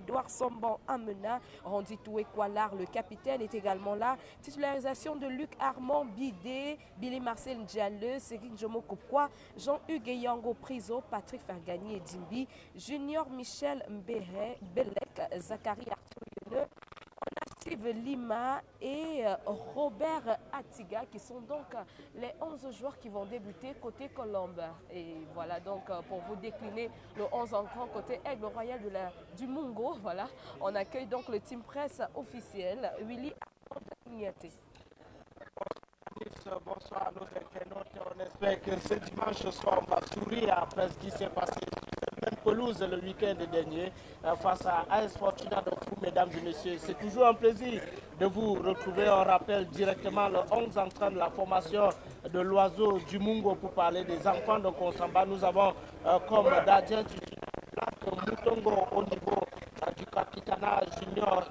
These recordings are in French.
Edouard Somban Amena, Randy Toué Koualar, le capitaine, est également là. Titularisation de Luc Armand Bidé, Billy Marcel Ndialle, Cédric Jomo Kopkwa, Jean-Hugues Yango Priso, Patrick Fergani et Dimbi, Junior Michel Mbéhe, Belek, Zachary Arthur Yone, Steve Lima et Robert Atiga qui sont donc les 11 joueurs qui vont débuter côté Colombe. Et voilà donc pour vous décliner le 11 en grand côté Aigle Royal du Mungo. Voilà, on accueille donc le team presse officiel Willy Niaté. Bonsoir à nos internautes. On espère que ce dimanche soir, on va sourire après ce qui s'est passé sur cette même pelouse le week-end dernier face à AS Fortuna de Fou, mesdames et messieurs. C'est toujours un plaisir de vous retrouver. On rappelle directement le 11 entrant de la formation de l'Oiseau du Mungo pour parler des enfants de Konsamba. Nous avons comme gardien Black Moutongo au niveau du Capitana Junior.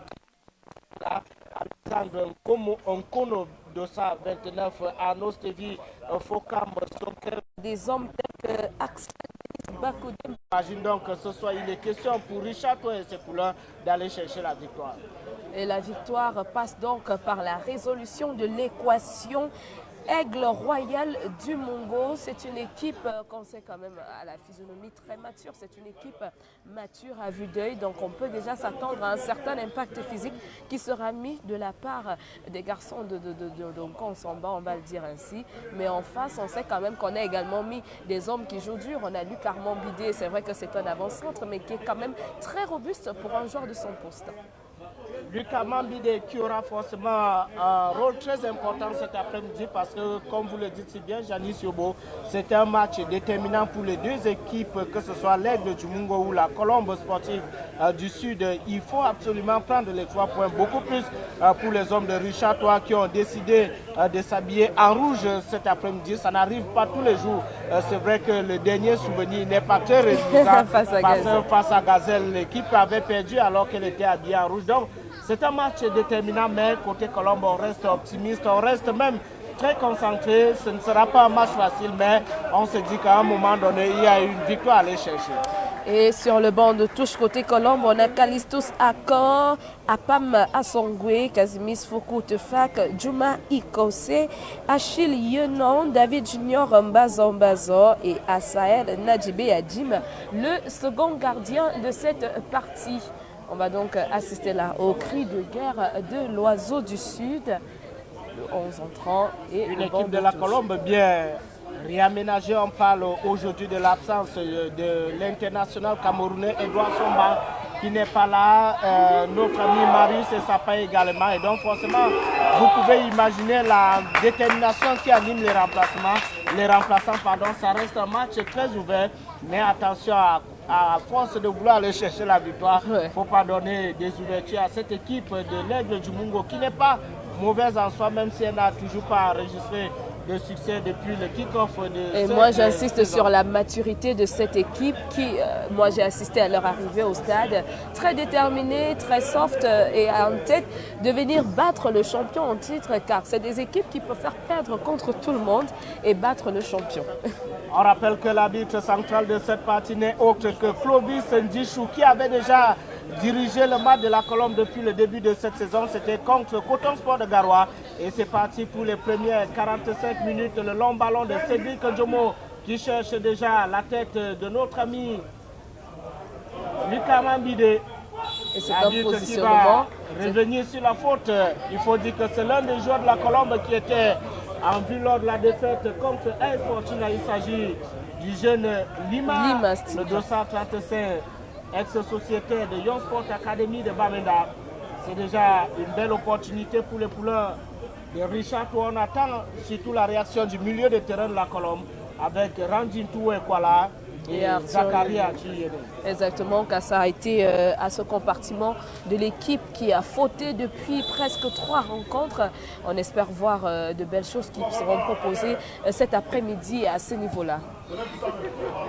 Alexandre Nkono Dossa 29, Arnaud Stevi, Fokam Sonker. Des hommes tels que Axel Bakoudé. J'imagine donc que ce soit il est question pour Richard Toye et ses couleurs d'aller chercher la victoire. Et la victoire passe donc par la résolution de l'équation Aigle Royal du Mungo. C'est une équipe qu'on sait quand même à la physionomie très mature. C'est une équipe mature à vue d'œil. Donc on peut déjà s'attendre à un certain impact physique qui sera mis de la part des garçons de Konsamba, on va le dire ainsi. Mais en face, on sait quand même qu'on a également mis des hommes qui jouent dur. On a Luc Armand Bidé, c'est vrai que c'est un avant-centre, mais qui est quand même très robuste pour un joueur de son poste. Luc Armand Bidé qui aura forcément un rôle très important cet après-midi parce que, comme vous le dites si bien, Janice Yobo, c'est un match déterminant pour les deux équipes, que ce soit l'Aigle du Mungo ou la Colombe sportive du Sud. Il faut absolument prendre les 3 points, beaucoup plus pour les hommes de Richard Toye qui ont décidé de s'habiller en rouge cet après-midi. Ça n'arrive pas tous les jours. C'est vrai que le dernier souvenir n'est pas très réjouissant face à Gazelle. L'équipe avait perdu alors qu'elle était habillée en rouge. Donc, c'est un match déterminant, mais côté Colombe, on reste optimiste, on reste même très concentré. Ce ne sera pas un match facile, mais on se dit qu'à un moment donné, il y a une victoire à aller chercher. Et sur le banc de touche côté Colombe, on a Calistus Akor, Apam Asongwe, Kasimis Foukou Tefak, Juma Ikose, Achille Yenon, David Junior Mbazo et Asael Nadjibé Adjim, le second gardien de cette partie. On va donc assister là au cri de guerre de l'Oiseau du Sud, le 11 entrant. Et une équipe de la Colombe bien réaménagée. On parle aujourd'hui de l'absence de l'international camerounais Edouard Somban qui n'est pas là, notre ami Marius et Sapa également. Et donc forcément, vous pouvez imaginer la détermination qui anime les remplaçants. Ça reste un match très ouvert, mais attention à force de vouloir aller chercher la victoire, il ne faut pas donner des ouvertures à cette équipe de l'Aigle du Mungo qui n'est pas mauvaise en soi, même si elle n'a toujours pas enregistré de succès depuis le kick-off. Et moi, j'insiste sur la maturité de cette équipe qui, moi, j'ai assisté à leur arrivée au stade, très déterminée, très soft et en tête de venir battre le champion en titre, car c'est des équipes qui peuvent faire perdre contre tout le monde et battre le champion. On rappelle que l'arbitre central de cette partie n'est autre que Clovis Ndjichou qui avait déjà dirigé le match de la Colombe depuis le début de cette saison. C'était contre Coton Sport de Garoua. Et c'est parti pour les premières 45 minutes. Le long ballon de Cédric Jomo qui cherche déjà la tête de notre ami Luc Armand Bidé. Et c'est un positionnement. Revenir sur la faute. Il faut dire que c'est l'un des joueurs de la Colombe qui était en vue lors de la défaite contre AS Fortuna. Il s'agit du jeune Lima le 235, ex-sociétaire de Young Sport Academy de Bamenda. C'est déjà une belle opportunité pour les pouleurs de Richard Toye. On attend surtout la réaction du milieu de terrain de la Colombe avec Randy Toué Koualar et Zachary Arthur Yene. Exactement, car ça a été à ce compartiment de l'équipe qui a fauté depuis presque 3 rencontres. On espère voir de belles choses qui seront proposées cet après-midi à ce niveau-là.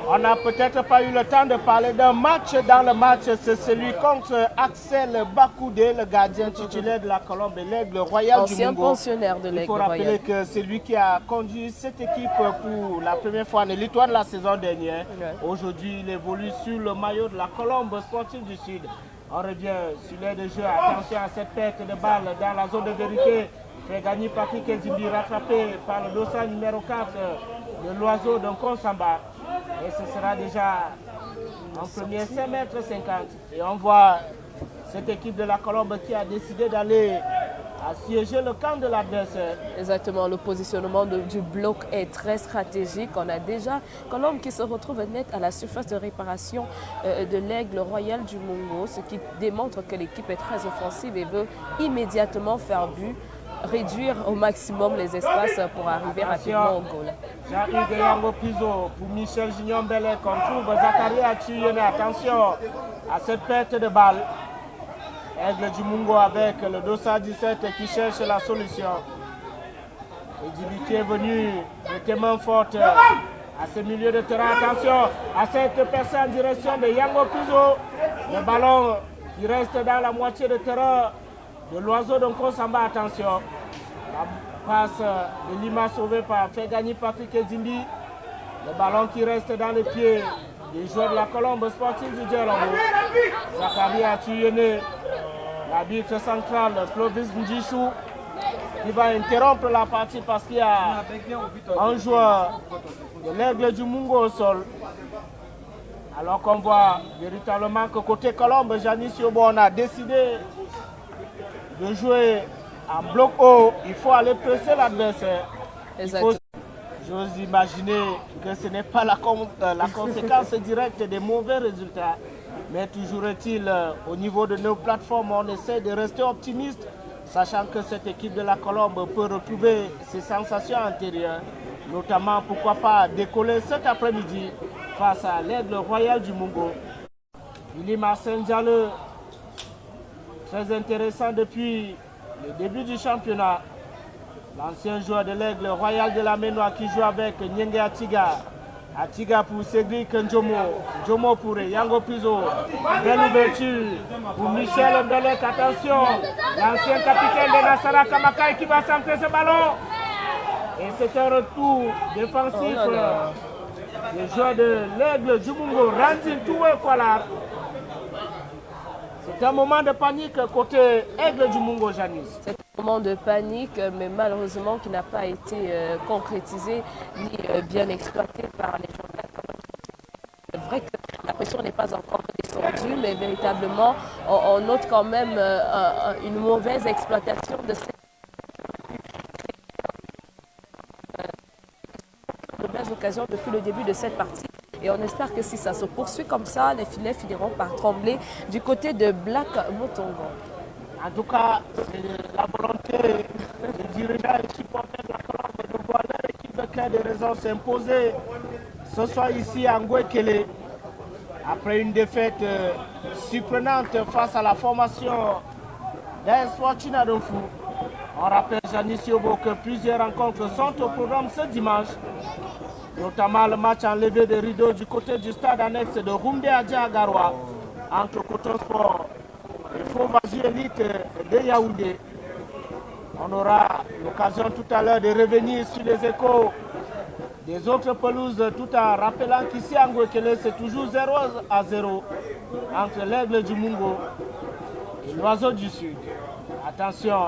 On n'a peut-être pas eu le temps de parler d'un match dans le match. C'est celui contre Axel Bakoudé, le gardien titulaire de la Colombe et l'Aigle Royal du Mungo. Ancien pensionnaire de l'Aigle Royal. Il faut rappeler que c'est lui qui a conduit cette équipe pour la première fois en élite de la saison dernière. Ouais. Aujourd'hui, il évolue sur le maillot de la Colombe sportive du Sud. On revient sur l'air de jeu. Attention à cette perte de balle dans la zone de vérité. Fait gagner Patrick Ezimbi, rattrapé par le dossard numéro 4 de l'Oiseau de Nkonsamba. Et ce sera déjà en premier 5,50 m. Et on voit cette équipe de la Colombe qui a décidé d'aller assiéger le camp de l'adversaire. Exactement, le positionnement du bloc est très stratégique. On a déjà Colombe qui se retrouve net à la surface de réparation de l'Aigle Royal du Mungo, ce qui démontre que l'équipe est très offensive et veut immédiatement faire but, réduire au maximum les espaces pour arriver rapidement au goal. Jean-Hugues Yango Piso pour Michel Junior Belek. On trouve Zachary Achuyene. Attention à cette perte de balle. Aigle du Mungo avec le dossard 17 qui cherche la solution. Edibi qui est venu de tes mains fortes à ce milieu de terrain. Attention à cette personne en direction de Yango Piso. Le ballon qui reste dans la moitié de terrain de l'Oiseau de Nkonsamba. Attention. La passe de Lima sauvée par fait gagner Patrick Ezimbi. Le ballon qui reste dans les pieds des joueurs de la Colombe sportive du Djelambo. Zachary Achuyene, l'arbitre central Clovis Ndjichou, qui va interrompre la partie parce qu'il y a un joueur de l'Aigle du Mungo au sol. Alors qu'on voit véritablement que côté Colombe, Janis Yobo, on a décidé de jouer en bloc haut. Il faut aller presser l'adversaire. J'ose imaginer que ce n'est pas la conséquence directe des mauvais résultats. Mais toujours est-il, au niveau de nos plateformes, on essaie de rester optimiste, sachant que cette équipe de la Colombe peut retrouver ses sensations antérieures, notamment, pourquoi pas, décoller cet après-midi face à l'Aigle Royal du Mungo. Billy Marcel Diallo, très intéressant depuis le début du championnat. L'ancien joueur de l'Aigle Royal de la Ménois qui joue avec Nyenge Atiga. Atiga pour Cédric Njomo. Njomo pour Yango Piso. Belle ouverture pour Michel Belek. Attention, l'ancien capitaine de Nassara Kamakai qui va centrer ce ballon. Et c'est un retour défensif des joueurs de l'Aigle du Mungo. Randin Toué Kwalar. C'est un moment de panique côté Aigle du Mungo, Janice. C'est un moment de panique, mais malheureusement qui n'a pas été concrétisé ni bien exploité par les joueurs. C'est vrai que la pression n'est pas encore descendue, mais véritablement, on note quand même une mauvaise exploitation de cette occasion depuis le début de cette partie. Et on espère que si ça se poursuit comme ça, les filets finiront par trembler du côté de Black Motongo. En tout cas, c'est la volonté des dirigeants et supporters de la Colombe de voir leur équipe de cœur de raison s'imposer ce soir ici à Ngouekele. Après une défaite surprenante face à la formation d'AS Fortuna Donfu. On rappelle, Janis Yobo, que plusieurs rencontres sont au programme ce dimanche, notamment le match enlevé de rideau du côté du stade annexe de Rumbe Adja Agarwa entre Coton Sport et Faux-Vasu Elite de Yaoundé. On aura l'occasion tout à l'heure de revenir sur les échos des autres pelouses, tout en rappelant qu'ici à Ngouekele, c'est toujours 0-0 entre l'Aigle du Mungo et l'Oiseau du Sud. Attention,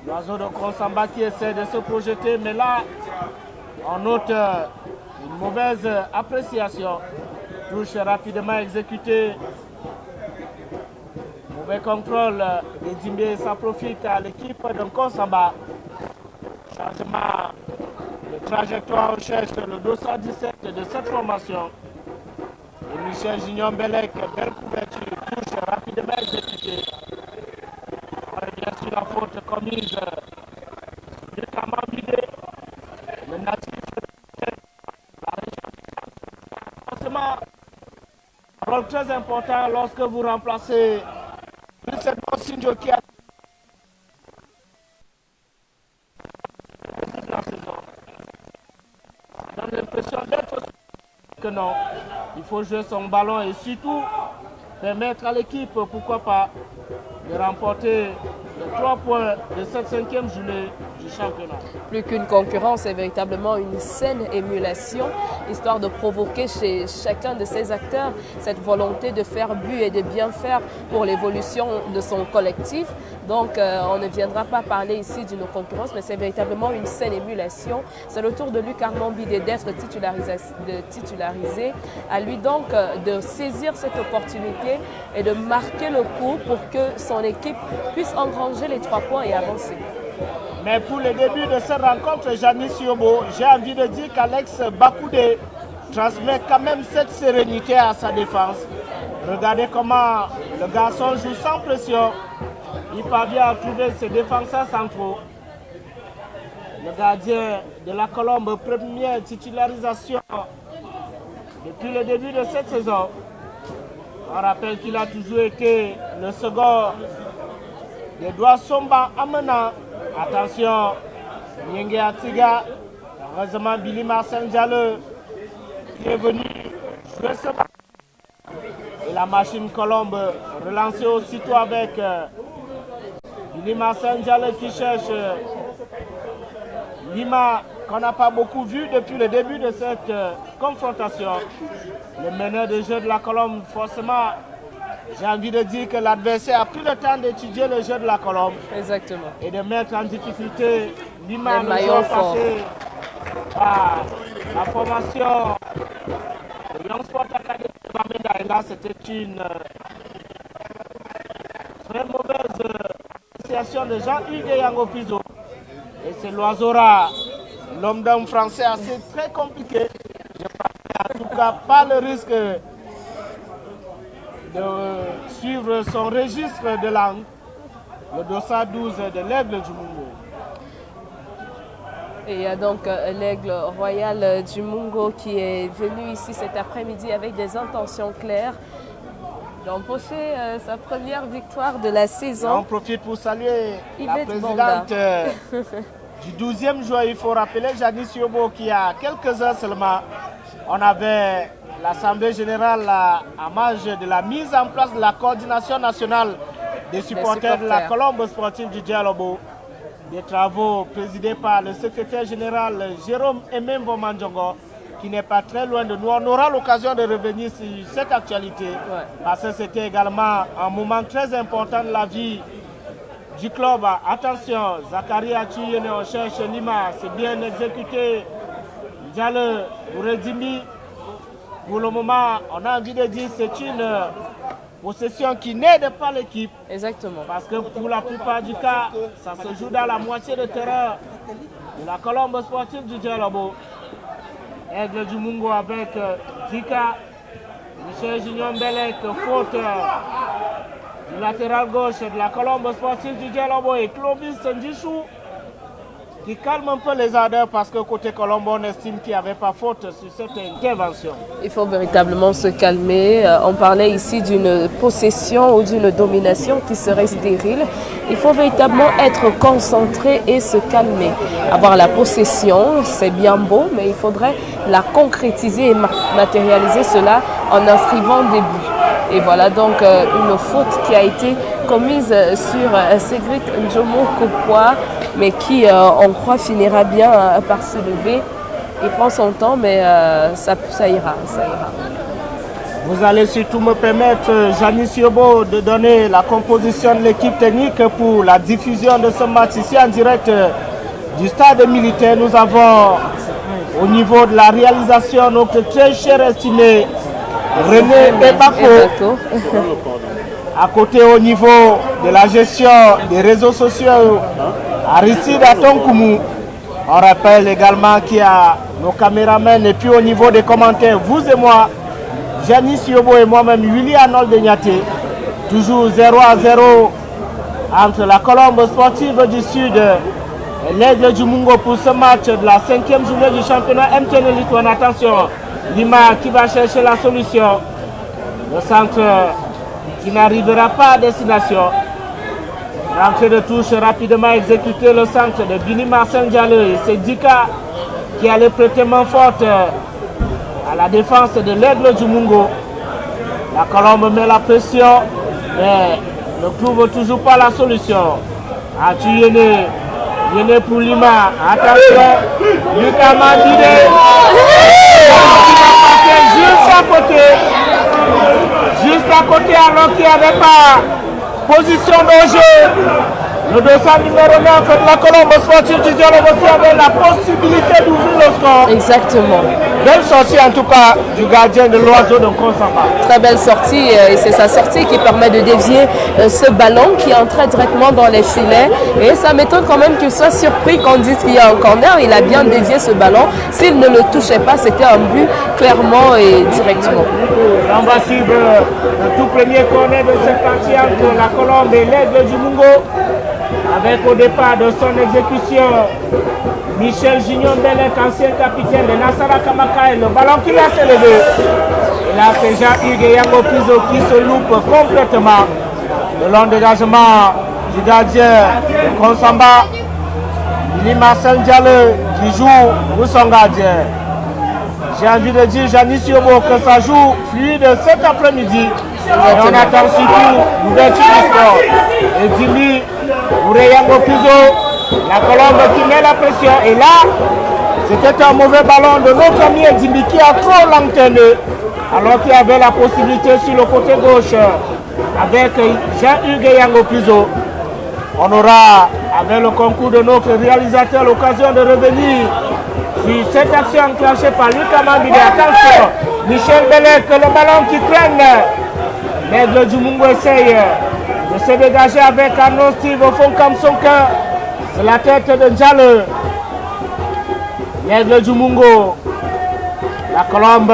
l'Oiseau de Nkonsamba qui essaie de se projeter, mais là, on note une mauvaise appréciation. Touche rapidement exécutée. Mauvais contrôle de Dimbe, ça profite à l'équipe de Nkonsamba. Changement de trajectoire, on cherche le dossard 17 de cette formation. Et Michel Junior Belek, belle couverture, touche rapidement exécutée. On revient sur la faute commise de Kamambide, le natif de la région. Forcément, un rôle très important lorsque vous remplacez cette Sinjo qui a la saison. Ça donne l'impression d'être que non. Il faut jouer son ballon et surtout permettre à l'équipe, pourquoi pas, de remporter les 3 points de cette 5e journée du championnat. Plus qu'une concurrence, c'est véritablement une saine émulation, histoire de provoquer chez chacun de ces acteurs cette volonté de faire but et de bien faire pour l'évolution de son collectif. Donc on ne viendra pas parler ici d'une concurrence, mais c'est véritablement une saine émulation. C'est le tour de Luc Armand Bidé d'être titularisé. À lui donc de saisir cette opportunité et de marquer le coup pour que son équipe puisse engranger les 3 points et avancer. Mais pour le début de cette rencontre, Janice Yobo, j'ai envie de dire qu'Alex Bakoudé transmet quand même cette sérénité à sa défense. Regardez comment le garçon joue sans pression. Il parvient à trouver ses défenseurs centraux. Le gardien de la Colombe, première titularisation depuis le début de cette saison. On rappelle qu'il a toujours été le second des doigts Somba amenant. Attention, Nyenge Atiga, heureusement Billy Marcel Diallo qui est venu jouer ce match. Et la machine Colombe relancée aussitôt avec Billy Marcel Diallo qui cherche Lima, qu'on n'a pas beaucoup vu depuis le début de cette confrontation. Le meneur de jeu de la Colombe, forcément, j'ai envie de dire que l'adversaire a pris le temps d'étudier le jeu de la Colombe. Exactement. Et de mettre en difficulté Lima, le maillot passé par la formation de Young Sport Academy de Bamenda. Et là, c'était une très mauvaise association de Jean-Hugues Yango Pizo. Et c'est l'Oiseau-Rat, l'homme d'homme français, assez très compliqué. Je pense qu'en tout cas, pas le risque de suivre son registre de langue, le dossard 12 de l'Aigle du Mungo. Et il y a donc l'Aigle royal du Mungo qui est venu ici cet après-midi avec des intentions claires d'empocher sa première victoire de la saison. Et on profite pour saluer Yvette la présidente du 12e joueur. Il faut rappeler Janice Yobo qui a quelques heures seulement, on avait l'Assemblée générale à marge de la mise en place de la coordination nationale des supporters de la Colombe sportive du Dialobo. Des travaux présidés par le secrétaire général Jérôme Emembo Mandjongo, qui n'est pas très loin de nous. On aura l'occasion de revenir sur cette actualité, parce que c'était également un moment très important de la vie du club. Attention, Zachary Atuyene, on cherche Lima, c'est bien exécuté. Diallo, Ouredimi. Pour le moment, on a envie de dire que c'est une possession qui n'aide pas l'équipe. Exactement. Parce que pour la plupart du cas, ça se joue dans la moitié de terrain de la Colombe sportive du Dialobo. Aigle du Mungo avec Zika, Michel Junior Mbelek, faute du latéral gauche de la Colombe sportive du Dialobo et Clovis Ndjichou qui calme un peu les ardeurs parce que côté Colombo, on estime qu'il n'y avait pas faute sur cette intervention. Il faut véritablement se calmer. On parlait ici d'une possession ou d'une domination qui serait stérile. Il faut véritablement être concentré et se calmer. Avoir la possession, c'est bien beau, mais il faudrait la concrétiser et matérialiser cela en inscrivant des buts. Et voilà donc une faute qui a été commise sur Cédric Njomo Kopwa, mais qui, on croit, finira bien par se lever. Il prend son temps, mais ça ira, ça ira. Vous allez surtout me permettre, Janice Yobo, de donner la composition de l'équipe technique pour la diffusion de ce match ici en direct du stade militaire. Nous avons au niveau de la réalisation notre très cher estimé René Ebako. À côté au niveau de la gestion des réseaux sociaux, Aristide Atonkoumou. On rappelle également qu'il y a nos caméramans et puis au niveau des commentaires, vous et moi, Janice Yobo et moi-même, Willy Arnold Degnaté, toujours 0-0 entre la Colombe sportive du Sud et l'Aigle du Mungo pour ce match de la 5e journée du championnat MTN Elite One. Attention, Lima qui va chercher la solution. Le centre qui n'arrivera pas à destination. Rentrée de touche rapidement exécuté le centre de Billy Marcel Diallo. Et c'est Dika qui allait prêter main forte à la défense de l'Aigle du Mungo. La Colombe met la pression, mais ne trouve toujours pas la solution. Arthur Yéné pour Lima. Attention, Lucas Mandide. Juste à côté. Juste à côté alors qu'il n'y avait pas position de jeu. Le dossard numéro 9 de la Colombe Sportive du Dialogue qui avait la possibilité d'ouvrir le score. Exactement. Belle sortie en tout cas du gardien de l'Oiseau de Konsamba. Très belle sortie et c'est sa sortie qui permet de dévier ce ballon qui entrait directement dans les filets. Et ça m'étonne quand même qu'il soit surpris qu'on dise qu'il y a un corner. Il a bien dévié ce ballon. S'il ne le touchait pas, c'était un but clairement et directement. On va suivre le tout premier corner de cette partie entre la Colombe et l'Aigle du Mungo. Avec au départ de son exécution Michel Gignon Belek, ancien capitaine de Nassara Kamaka, et le ballon qui a s'élevé. Et là c'est Jean-Hugues Yango Pizo qui se loupe complètement. Le long dégagement du gardien de Konsamba, Billy Marcel Diallo qui joue pour son gardien. J'ai envie de dire, Janice Yobo, que ça joue fluide cet après-midi. Et on attend surtout l'ouverture du score. Et Dimi, Oureyango Pizo, la Colombe qui met la pression. Et là, c'était un mauvais ballon de notre ami Dimi qui a trop lanterné. Alors qu'il y avait la possibilité sur le côté gauche avec Jean-Hugues Yango Pizo. On aura, avec le concours de notre réalisateur, l'occasion de revenir sur cette action enclenchée par Lucas Mambide. Attention, Michel Belek, le ballon qui traîne. L'Aigle du Mungo essaye de se dégager avec Arnaud Steve au fond comme son cœur. C'est la tête de Diallo. L'Aigle du Mungo. La Colombe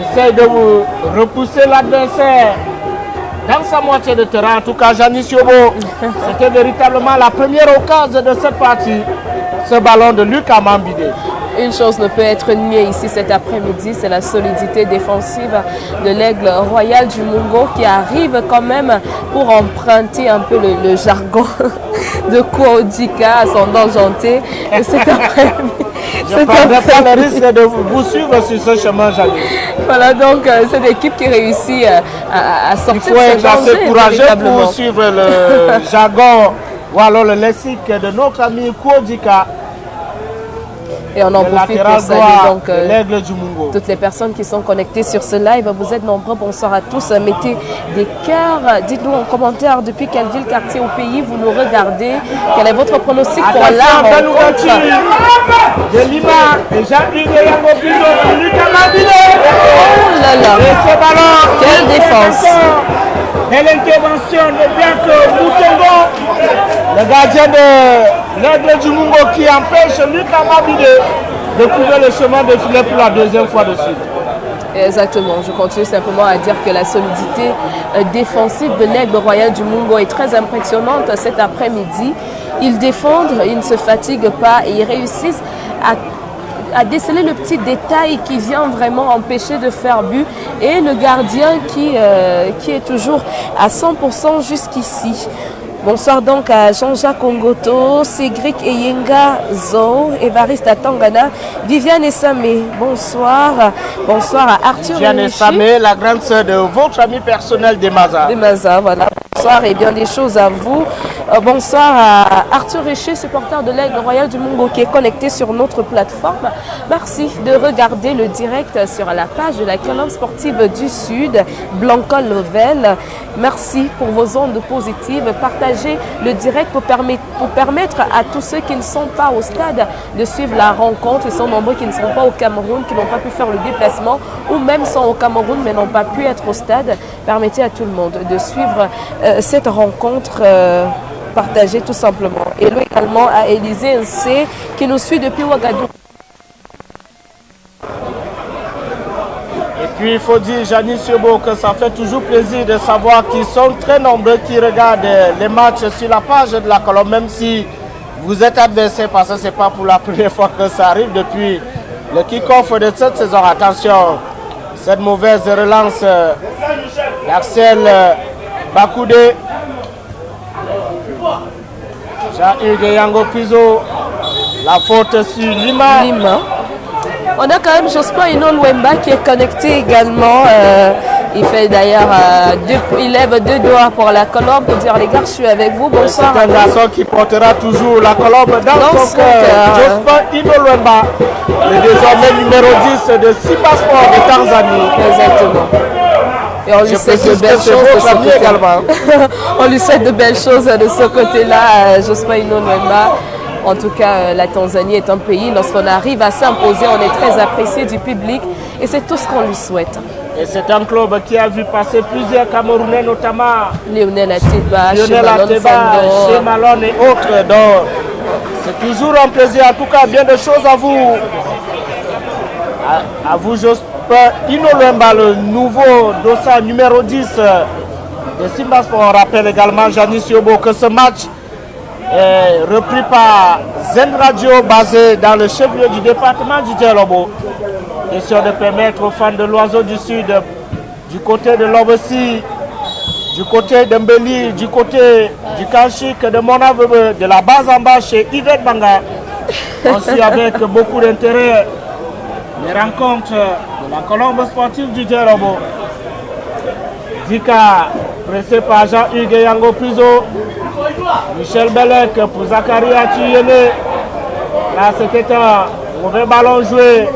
essaye de repousser l'adversaire dans sa moitié de terrain. En tout cas, Janice Yobo, c'était véritablement la première occasion de cette partie. Ce ballon de Lucas Mambide. Une chose ne peut être niée ici cet après-midi, c'est la solidité défensive de l'Aigle Royal du Mungo qui arrive quand même pour emprunter un peu le jargon de Kouodika à son Danjanté cet après-midi. Je ne prendrai pas le risque de vous suivre sur ce chemin, Janice. Voilà donc cette équipe qui réussit à sortir Il faut être assez courageux pour suivre le jargon ou alors le lexique de notre ami Kouodika. Et on en profite pour saluer donc l'Aigle du Mungo. Toutes les personnes qui sont connectées sur ce live. Vous êtes nombreux, bonsoir à tous. Mettez des cœurs. Dites-nous en commentaire depuis quelle ville, quartier ou pays vous nous regardez. Quel est votre pronostic pour la rencontre de Lima et Jean-Hugues Yango Pizo pour Lucas Mambide. Oh là là. Et ce ballon. Quelle défense. Et l'intervention de Bianco Moutongo, le gardien de l'Aigle du Mungo qui empêche Lucas Mambide de trouver le chemin de filet pour la deuxième fois de suite. Exactement, je continue simplement à dire que la solidité défensive de l'Aigle Royal du Mungo est très impressionnante cet après-midi. Ils défendent, ils ne se fatiguent pas et ils réussissent à déceler le petit détail qui vient vraiment empêcher de faire but et le gardien qui est toujours à 100% jusqu'ici. Bonsoir donc à Jean-Jacques Ongoto, Cédric Eyenga Zo, Évariste Atangana, Viviane Essamé. Bonsoir. Bonsoir à Arthur Viviane Essamé, la grande sœur de votre ami personnel Demaza. Demaza, voilà. Bonsoir et bien des choses à vous. Bonsoir à Arthur Richer, supporter de l'Aigle Royal du Mungo qui est connecté sur notre plateforme. Merci de regarder le direct sur la page de la Colombe Sportive du Sud, Blanca Lovell. Merci pour vos ondes positives. Partagez le direct pour permettre à tous ceux qui ne sont pas au stade de suivre la rencontre. Ils sont nombreux qui ne sont pas au Cameroun, qui n'ont pas pu faire le déplacement ou même sont au Cameroun mais n'ont pas pu être au stade. Permettez à tout le monde de suivre cette rencontre partagée tout simplement. Et nous également à Élisée Nsé qui nous suit depuis Ouagadougou. Et puis il faut dire, Janice Yobo, que ça fait toujours plaisir de savoir qu'ils sont très nombreux qui regardent les matchs sur la page de la Colombe, même si vous êtes adversaire, parce que ce n'est pas pour la première fois que ça arrive depuis le kick-off de cette saison. Attention, cette mauvaise relance d'Axel Bakoudé. Jean-Hugues Yango Pizo, la faute sur Lima. On a quand même Jospin Inolwemba qui est connecté également. Il fait d'ailleurs, il lève 2 doigts pour la colombe pour dire les gars, je suis avec vous. Bonsoir. C'est un garçon qui portera toujours la colombe dans son cœur. Jospin Inolwemba, le désormais numéro 10 de Simba Sport de Tanzanie. Exactement. Et on lui souhaite de belles choses de ce côté-là. On lui souhaite de belles choses de ce côté-là, Jospin Inolwemba. En tout cas, la Tanzanie est un pays, lorsqu'on arrive à s'imposer, on est très apprécié du public et c'est tout ce qu'on lui souhaite. Et c'est un club qui a vu passer plusieurs Camerounais, notamment Lionel Ateba, Chez Malone et autres. Donc, c'est toujours un plaisir. En tout cas, bien de choses à vous. À vous, Jospin Inolwemba, le nouveau dossard numéro 10 de Simba Sport. On rappelle également, Janis Yobo, que ce match est repris par Zen Radio, basé dans le chef-lieu du département du Dielobo. Question de permettre aux fans de l'Oiseau du Sud, du côté de Lobossi, du côté de Mbeli, du côté du Kanchik, de Monavebe, de la base en bas chez Yvette Banga, aussi avec beaucoup d'intérêt, les rencontres de la colombe sportive du Dielobo. Dika, pressé par Jean-Hugues Yango Piso, Michel Belek pour Zachary Atuyene. Là, c'était un mauvais ballon joué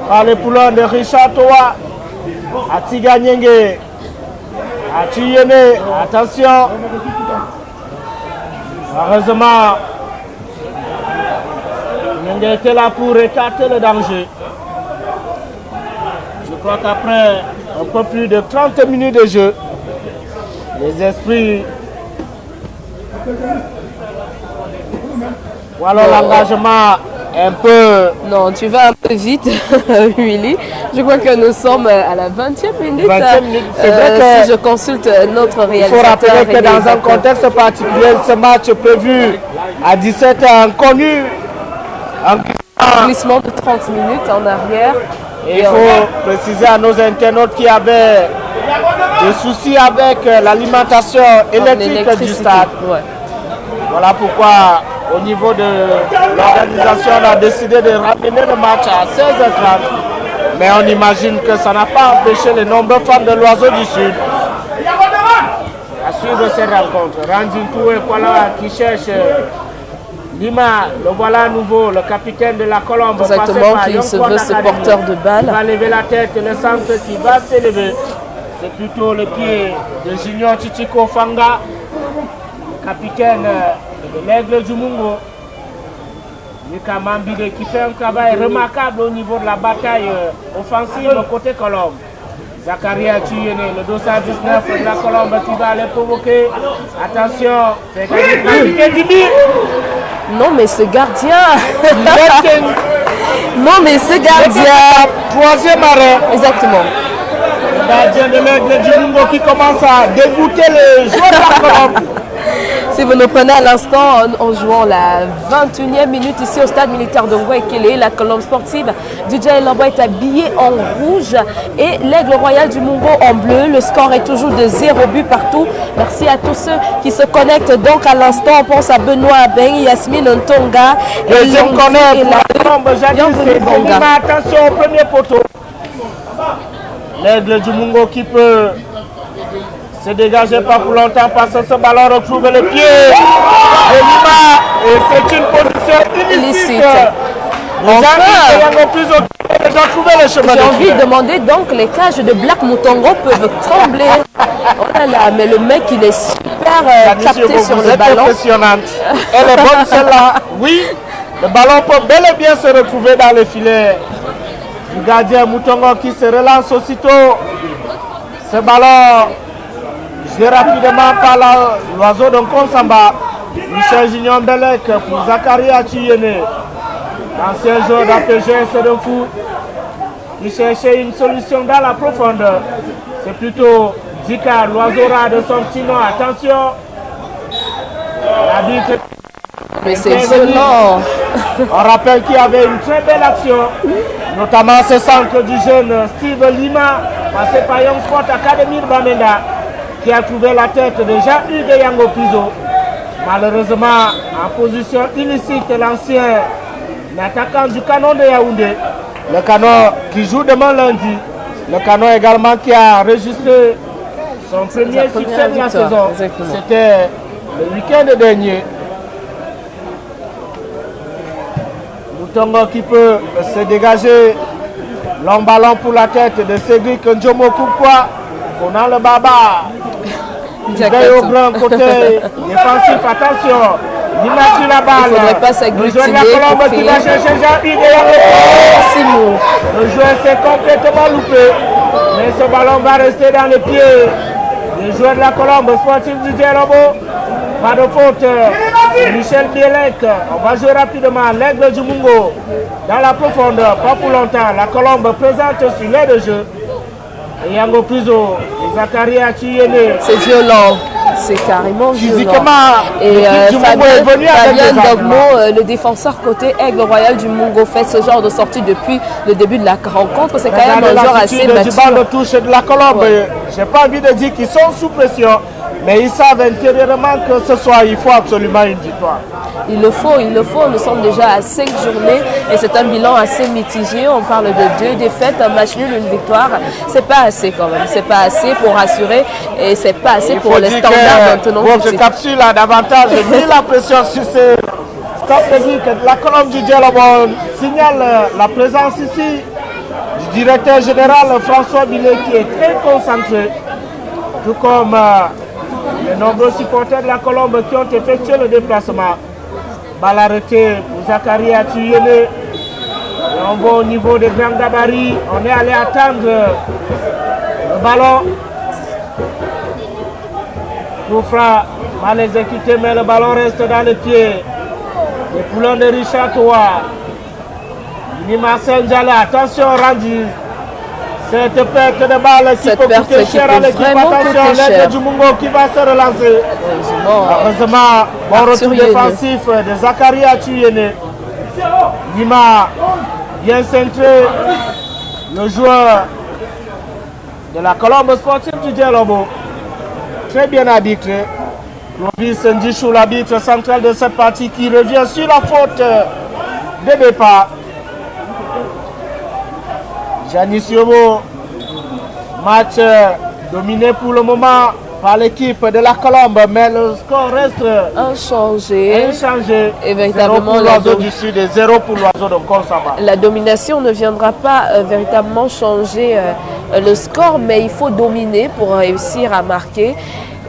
par les poulons de Richard Toa. Atiga Nyenge. Atuyene, attention. Heureusement, Nyenge était là pour écarter le danger. Je crois qu'après un peu plus de 30 minutes de jeu, les esprits. Ou alors l'engagement un peu... Non, tu vas un peu vite, Willy. Je crois que nous sommes à la 20e minute. 20e minute. C'est vrai que si je consulte notre réalisateur... Il faut rappeler que dans un contexte particulier, ce match prévu à 17h connu. Un glissement de 30 minutes en arrière. Et il faut préciser à nos internautes qui avaient des soucis avec l'alimentation électrique du stade. Ouais. Voilà pourquoi, au niveau de l'organisation, on a décidé de ramener le match à 16h30. Mais on imagine que ça n'a pas empêché les nombreux fans de l'Oiseau du Sud à suivre ces rencontres. Randintou et Kuala qui cherche Lima, le voilà à nouveau, le capitaine de la colombe. Exactement, qui se veut ce porteur de balle. Il va lever la tête, le centre qui va s'élever. C'est plutôt le pied de Junior Chichiko Fanga, capitaine de l'Aigle du Mungo. Lucas Mambide qui fait un travail remarquable au niveau de la bataille offensive côté colombe. Zachary Atuyene, le dossard 19 de la colombe qui va aller provoquer. Attention, c'est non mais ce gardien. Non mais ce gardien. Troisième arrêt. Exactement. Le gardien de l'Aigle du Mungo qui commence à dégoûter les joueurs de la colombe. Si vous nous prenez à l'instant en jouant la 21e minute ici au stade militaire de Ngouekele, la colombe sportive du Dielobo est habillée en rouge et l'Aigle Royal du Mungo en bleu. Le score est toujours de 0 but partout. Merci à tous ceux qui se connectent donc à l'instant. On pense à Benoît Abeng, Yasmine Ntonga et la colombe. Attention au premier poteau. L'Aigle du Mungo qui peut se dégager pas pour longtemps parce que ce ballon retrouve le pied de Lima et c'est une position illicite. J'ai envie de demander donc les cages de Black Moutongo peuvent trembler. Oh là là, mais le mec il est super capté sur le ballon. Impressionnante. Elle est bonne celle-là. Oui, le ballon peut bel et bien se retrouver dans le filet du gardien Moutongo qui se relance aussitôt. Ce ballon joué rapidement par l'Oiseau de Konsamba. Michel Junior Belek pour Zachary Atuyene. L'ancien joueur d'APG Sedefou qui cherchait une solution dans la profondeur. C'est plutôt Dika, l'oiseau rare de son petit nom. Attention. Mais c'est violent. On rappelle qu'il y avait une très belle action, notamment ce centre du jeune Steve Lima, passé par Young Sport Academy de Bamenda, qui a trouvé la tête de Jean-Hugues Yango Piso. Malheureusement, en position illicite, l'ancien attaquant du canon de Yaoundé Le Canon qui joue demain lundi. Le Canon également qui a enregistré son premier succès de la saison. C'était le week-end dernier. Moutongo qui peut se dégager. Long ballon pour la tête de Cédric Ndjomo Koukwa. On a le baba. Il veille au grand côté défensif. Attention. Il met sur la balle. Il ne faudrait pas s'agglutiner. Qui va chercher Jean-Yves. Le joueur s'est complètement loupé. Mais ce ballon va rester dans les pieds des joueurs de la Colombe sportif du Djelobo. Pas de faute. Michel Bielek. On va jouer rapidement. L'aigle du Mungo. Dans la profondeur. Pas pour longtemps. La Colombe présente sur l'air de jeu. Et Yango Prizo. Zakaria Chiyene. C'est violent. C'est carrément physiquement violent. Et Fabien Dogmo, le défenseur côté Aigle Royal du Mungo, fait ce genre de sortie depuis le début de la rencontre. C'est quand même un joueur assez mature. Du ballon de touche de la Colombe. Ouais. Je n'ai pas envie de dire qu'ils sont sous pression, mais ils savent intérieurement que ce soir, il faut absolument une victoire. Il le faut. Nous sommes déjà à 5 journées et c'est un bilan assez mitigé. On parle de 2 défaites, un match nul, une victoire. C'est pas assez quand même. C'est pas assez pour rassurer et c'est pas assez pour les standards maintenant. Votre capsule a davantage mis la pression sur ces staff techniques de la Colombe du Djelobo. On signale la présence ici du directeur général François Billet qui est très concentré, tout comme les nombreux supporters de la Colombe qui ont effectué le déplacement. Balle arrêtée pour Zakaria Tuyene. On va au niveau des grands gabarits. On est allé attendre le ballon. Koufra mal exécuté, mais le ballon reste dans les pieds. Les poulons de Richard Toa. Ni Marcel Diallo. Attention, rendu. Cette perte de balle qui peut coûter cher à l'équipe. Attention, l'aide du Mungo qui va se relancer. Heureusement, bon retour défensif de Zakaria Tuyene. Nima bien centré. Le joueur de la Colombe sportive du Djelobo. Très bien arbitré. Clovis Ndichou, l'arbitre central de cette partie, qui revient sur la faute de départ. Janis Yobo, match dominé pour le moment par l'équipe de la Colombe, mais le score reste inchangé. Et véritablement, l'oiseau du sud et 0 pour l'oiseau de Konsaba. La domination ne viendra pas véritablement changer le score, mais il faut dominer pour réussir à marquer.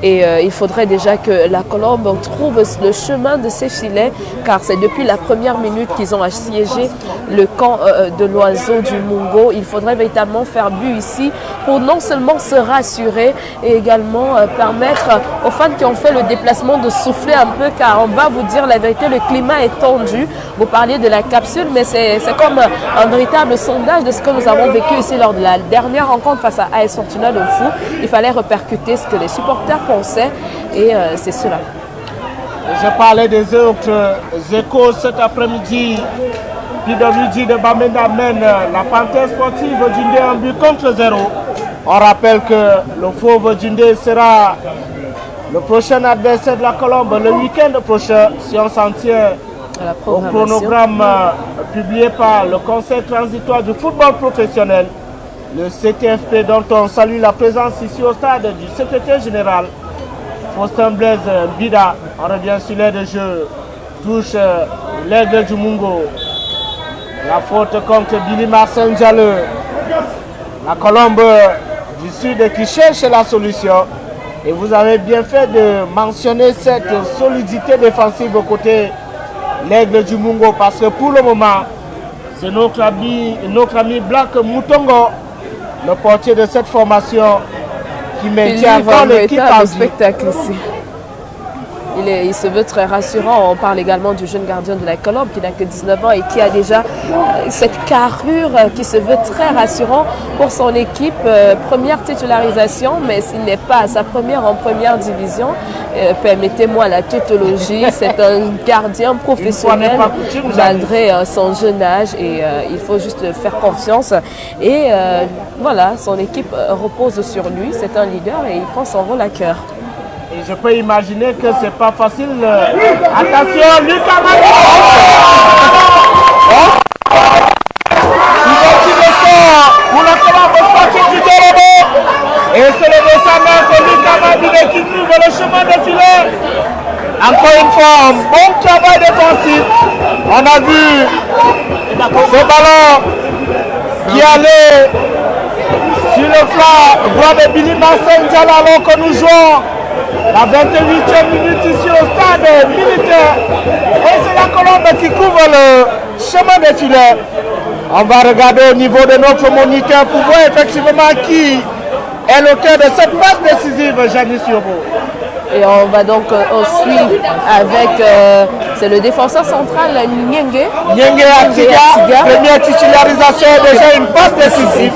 Et il faudrait déjà que la Colombe trouve le chemin de ses filets, car c'est depuis la première minute qu'ils ont assiégé le camp de l'oiseau du Mungo. Il faudrait véritablement faire but ici pour non seulement se rassurer et également permettre aux fans qui ont fait le déplacement de souffler un peu, car on va vous dire la vérité, le climat est tendu. Vous parliez de la capsule, mais c'est comme un véritable sondage de ce que nous avons vécu ici lors de la dernière rencontre face à AS Fortuna de Fou. Il fallait repercuter ce que les supporters pensaient et c'est cela. Je parlais des autres échos cet après-midi. PWG de Bamenda mène la Panthère sportive Djindé en but contre 0. On rappelle que le Fauve Djindé sera le prochain adversaire de la Colombe le week-end prochain, si on s'en tient au chronogramme publié par le Conseil transitoire du football professionnel, le CTFP, dont on salue la présence ici au stade du secrétaire général Faustin Blaise Bida. On revient sur l'air de jeu, touche l'aigle du Mungo. La faute contre Billy Marcel Diallo. La Colombe du Sud qui cherche la solution. Et vous avez bien fait de mentionner cette solidité défensive au côté l'aigle du Mungo, parce que pour le moment, c'est notre ami Black Moutongo, le portier de cette formation, qui maintient encore l'équipe en vie. Spectacle ici. Il se veut très rassurant. On parle également du jeune gardien de la Colombe qui n'a que 19 ans et qui a déjà cette carrure qui se veut très rassurant pour son équipe. Première titularisation, mais s'il n'est pas à sa première en première division, permettez-moi la tautologie, c'est un gardien professionnel malgré son jeune âge et il faut juste faire confiance. Et voilà, son équipe repose sur lui, c'est un leader et il prend son rôle à cœur. Et je peux imaginer que c'est pas facile. Attention, Lucas Mati. Il va Et c'est le descendant de Lucas Mabide qui ouvre le chemin de filet. Encore une fois, un bon travail défensif. On a vu ce ballon qui allait sur le flanc droit de Billy Marcel Diallo alors que nous jouons la 28e minute ici au stade militaire. Et c'est la Colombe qui couvre le chemin des filets. On va regarder au niveau de notre moniteur pour voir effectivement qui est l'auteur de cette passe décisive, Janice Yobo. Et on va donc suivre avec, c'est le défenseur central Nyenge. Nyenge Atiga, première titularisation, déjà une passe décisive.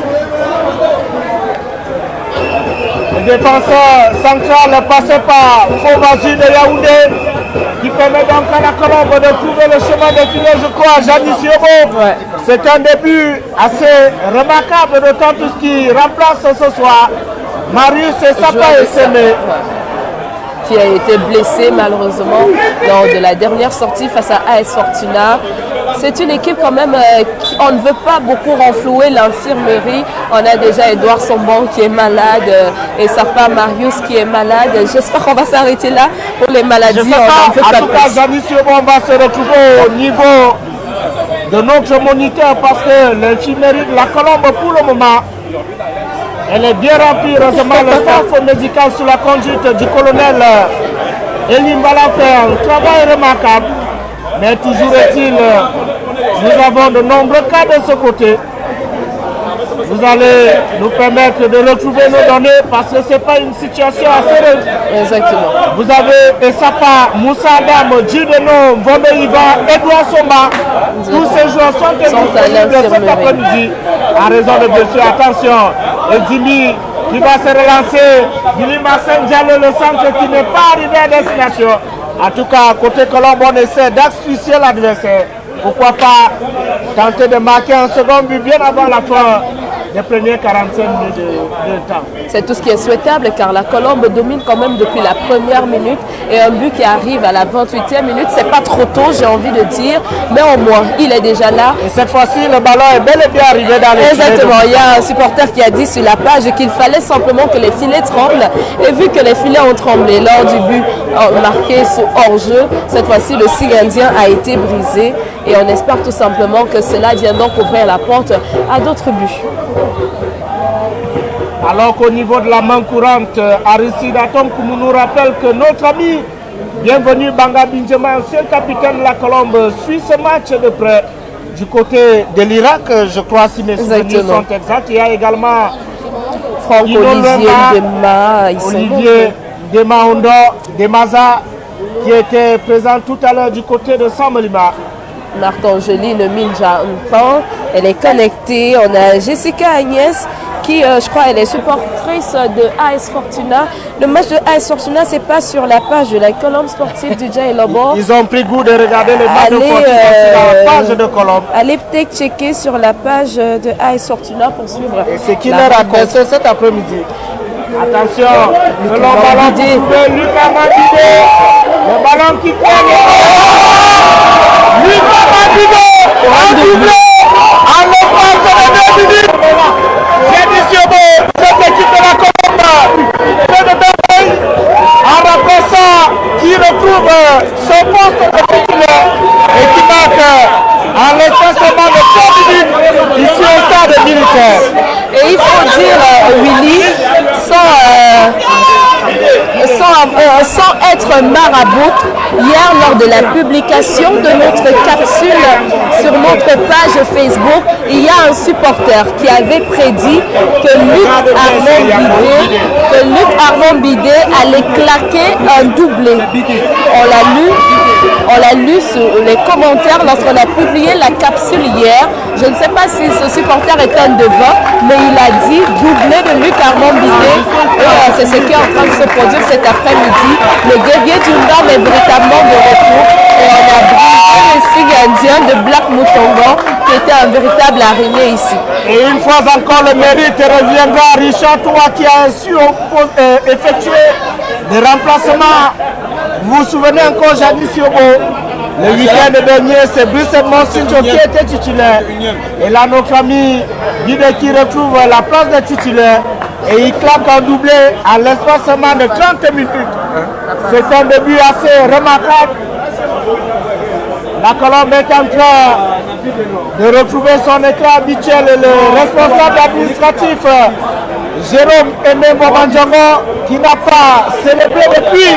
Le défenseur central passé par Fauvazu de Yaoundé qui permet donc à la Colombe de trouver le chemin de filet, je crois, Janice Yobo. Ouais. C'est un début assez remarquable, d'autant tout ce qui remplace ce soir Marius et Sapa et Sémé. Qui a été blessé malheureusement lors de la dernière sortie face à AS Fortuna. C'est une équipe quand même, on ne veut pas beaucoup renflouer l'infirmerie. On a déjà Edouard Sombon qui est malade et Sapa Marius qui est malade. J'espère qu'on va s'arrêter là pour les maladies. Je sais pas, en tout cas, Janice Yobo, on va se retrouver au niveau de notre moniteur parce que l'infirmerie de la Colombe pour le moment, elle est bien remplie. Heureusement, le staff médical sous la conduite du colonel Elie Mbala fait un travail remarquable. Mais toujours est-il, nous avons de nombreux cas de ce côté. Vous allez nous permettre de retrouver nos données parce que ce n'est pas une situation assez rare. Exactement. Vous avez Esapa, Moussa Adam, Djibeno, Vombe Iva, Edouard Soma. Tous ces joueurs sont disponibles cet après-midi en raison de blessures. Attention, Edimi qui va se relancer. Billy Marcel Diallo, le centre qui n'est pas arrivé à destination. En tout cas, côté Colombe, on essaie d'asphyxier l'adversaire. Pourquoi pas tenter de marquer un second but bien avant la fin des premières 45 minutes de temps. C'est tout ce qui est souhaitable car la Colombe domine quand même depuis la première minute et un but qui arrive à la 28e minute, c'est pas trop tôt, j'ai envie de dire, mais au moins il est déjà là. Et cette fois-ci, le ballon est bel et bien arrivé dans les filets. Exactement, il y a un supporter qui a dit sur la page qu'il fallait simplement que les filets tremblent et vu que les filets ont tremblé lors du but marqué sous hors-jeu, cette fois-ci le signe indien a été brisé et on espère tout simplement que cela vient donc ouvrir la porte à d'autres buts. Alors qu'au niveau de la main courante, Aristide Atomkoumou nous rappelle que notre ami, bienvenu Banga Binjema, ancien capitaine de la Colombe, suit ce match de près du côté de l'Irak, je crois si mes souvenirs sont exacts. Il y a également Olivier Demaondo, Demaza, qui était présent tout à l'heure du côté de Samelima. Marc-Angeline Minja Mpan, elle est connectée. On a Jessica Agnès qui, je crois, elle est supportrice de AS Fortuna. Le match de AS Fortuna, c'est pas sur la page de la Colombe sportive du Dja Lobo. Ils ont pris goût de regarder les matchs de Fortuna sur la page de Colombe. Allez peut-être checker sur la page de AS Fortuna pour suivre. Et c'est qui leur adversaire cet après-midi. Attention, le long ballon pour Lucas Mabide. Le ballon qui gagne. Lucas Mabide a doublé en l'espace de 2 minutes. Janice Yobo, cette équipe de la Colombe fait de merveilles en remplaçant qui retrouve son poste de titulaire et qui marque en l'espace de 3 minutes ici au stade militaire. Et il faut dire, Willy, sans être marabout, hier lors de la publication de notre capsule sur notre page Facebook, il y a un supporter qui avait prédit que Luc Armand Bidé allait claquer un doublé. On l'a lu sur les commentaires lorsqu'on a publié la capsule hier. Je ne sais pas si ce supporter est un devin, mais il a dit doublé de Luc Armand Bidé. C'est ce qui est en train de se produire cet après-midi. Le guerrier du Nord est véritablement de retour et on a brisé le signe indien de Black Moutongo qui était un véritable araignée ici. Et une fois encore, le mérite reviendra à Richard Toua qui a su effectuer des remplacements. Vous vous souvenez encore, Janice Yobo, le week-end dernier, c'est Brice Monsinjo qui était titulaire. Et là, notre ami Guide qui retrouve la place de titulaire. et il claque un doublé à l'espace seulement de 30 minutes. C'est un début assez remarquable. La Colombe est en train de retrouver son éclat habituel et le responsable administratif Jérôme Aimé Bobandjango qui n'a pas célébré depuis.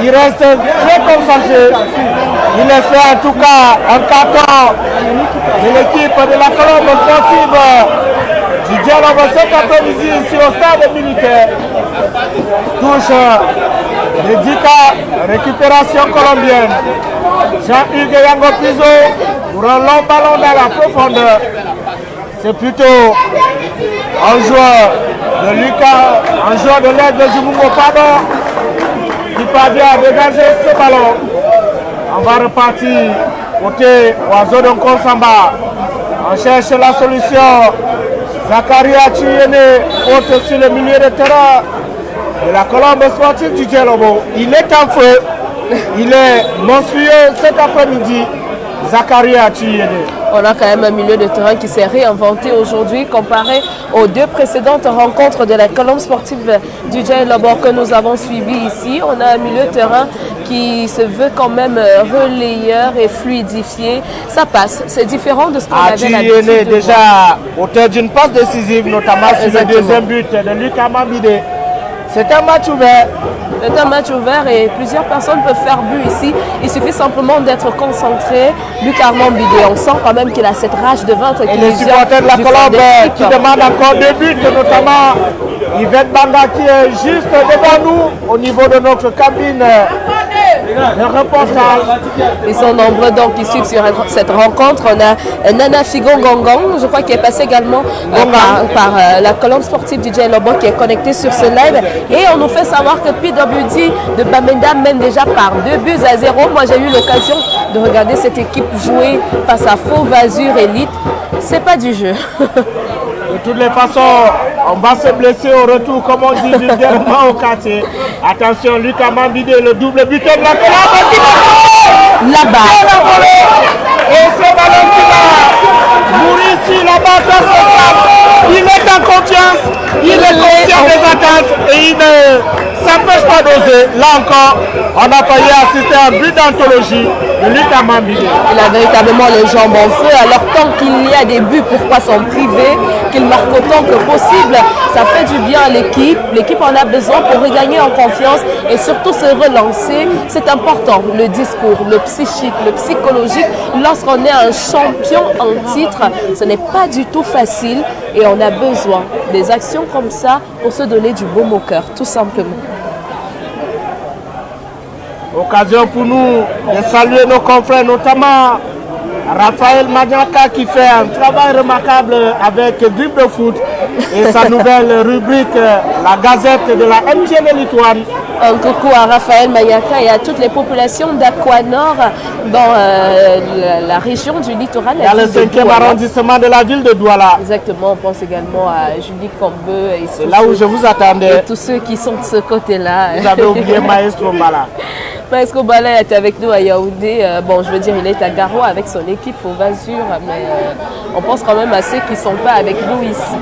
Il reste très concentré. Il espère en tout cas un carton de l'équipe de la Colombe sportive du dialogue cet après-midi ici au stade militaire. Touche de Dika, récupération colombienne. Jean-Hugues Yango Piso pour un long ballon dans la profondeur. C'est plutôt un joueur de Lucas, un joueur de l'Aigle du Mungo pardon, qui parvient à dégager ce ballon. On va repartir côté Oiseau de Nkonsamba. On cherche la solution. Zakaria Tuyene, faute sur le milieu de terrain de la Colombe sportive du Djelobo. Il est en feu. Il est monstrueux cet après-midi. Zakaria Tuyene. On a quand même un milieu de terrain qui s'est réinventé aujourd'hui comparé aux deux précédentes rencontres de la Colombe sportive du Djelobo que nous avons suivies ici. On a un milieu de terrain qui se veut quand même relayeur et fluidifié. Ça passe, c'est différent de ce qu'on avait l'habitude de déjà auteur d'une passe décisive, notamment sur le deuxième but de Lucas Mambide. C'est un match ouvert. C'est un match ouvert et plusieurs personnes peuvent faire but ici. Il suffit simplement d'être concentré. Luc Armand Bidé, on sent quand même qu'il a cette rage de vaincre. Et les supporters de la Colombe qui demandent encore deux buts, notamment Yvette Banga qui est juste devant nous au niveau de notre cabine de reportage. Ils sont nombreux donc qui suivent sur cette rencontre. On a Nana Figo Gongong, je crois, qui est passé également par la Colombe sportive du Djelobo qui est connectée sur ce live. Et on nous fait savoir que PWD de Bamenda mène déjà par 2-0. Moi, j'ai eu l'occasion de regarder cette équipe jouer face à Fauve Azur Elite. C'est pas du jeu. De toutes les façons, on va se blesser au retour, comme on dit vulgairement au quartier. Attention, Lucas Mambide, le double buteur de la Colombe. Là-bas. Et ce ballon qui va mourir ici, là-bas, dans ce stade. Il est en confiance, il est conscient des attentes et il ne s'empêche pas d'oser. Là encore, on a failli assister à un but d'anthologie de Lucas Mambide. Il a véritablement les jambes en feu. Alors tant qu'il y a des buts, pourquoi s'en priver? Qu'il marque autant que possible. Ça fait du bien à l'équipe. L'équipe en a besoin pour regagner en confiance et surtout se relancer. C'est important. Le discours, le psychique, le psychologique. Lorsqu'on est un champion en titre, ce n'est pas du tout facile et on a besoin des actions comme ça pour se donner du baume au cœur, tout simplement. Occasion pour nous de saluer nos confrères, notamment Raphaël Magnaka qui fait un travail remarquable avec Grip de foot et sa nouvelle rubrique, la Gazette de la MGN Lituane. Un coucou à Raphaël Magnaka et à toutes les populations d'Aquanor dans la région du littoral. Dans le 5e arrondissement de la ville de Douala. Exactement, on pense également à Julie Combeux. C'est là où je vous attendais. Et tous ceux qui sont de ce côté-là. Vous avez oublié Maestro Mbala. Maestro Mbala est avec nous à Yaoundé. Bon, je veux dire, il est à Garoua avec son équipe Fauve Azur, mais on pense quand même à ceux qui ne sont pas avec nous ici.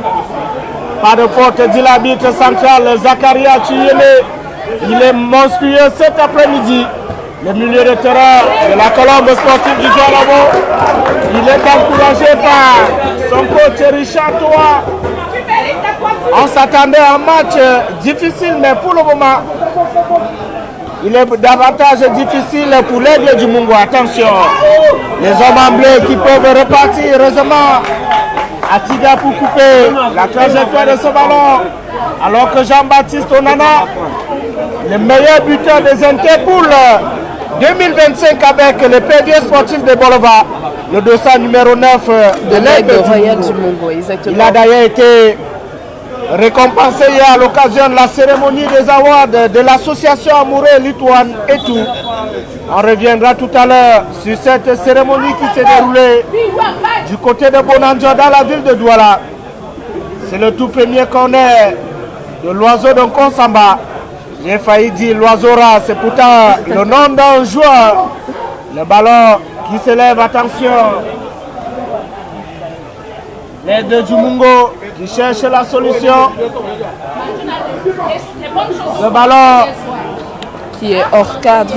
Pas de faute, dit l'arbitre central Zakaria Tuyene. Il est monstrueux cet après-midi. Le milieu de terrain de la Colombe sportive du Djelobo. Il est encouragé par son coach Richard Toa. On s'attendait à un match difficile, mais pour le moment, il est davantage difficile pour l'Aigle du Mungo. Attention, les hommes en bleu qui peuvent repartir. Heureusement, Atiga pour couper la trajectoire de ce ballon. Alors que Jean-Baptiste Onana, le meilleur buteur des Interpools 2025 avec le PV sportif de Bolova, le dossier numéro 9 de l'Aigle Royal du Mungo. Exactement. Il a d'ailleurs été récompensé hier à l'occasion de la cérémonie des awards de l'association Amoureux Lituane et tout. On reviendra tout à l'heure sur cette cérémonie qui s'est déroulée du côté de Bonanjo dans la ville de Douala. C'est le tout premier corner de l'Oiseau de Nkonsamba. J'ai failli dire l'Oiseau Rat, c'est pourtant le nom d'un joueur. Le ballon qui s'élève, attention. Les deux du Mungo qui cherche la solution. Le ballon qui est hors cadre.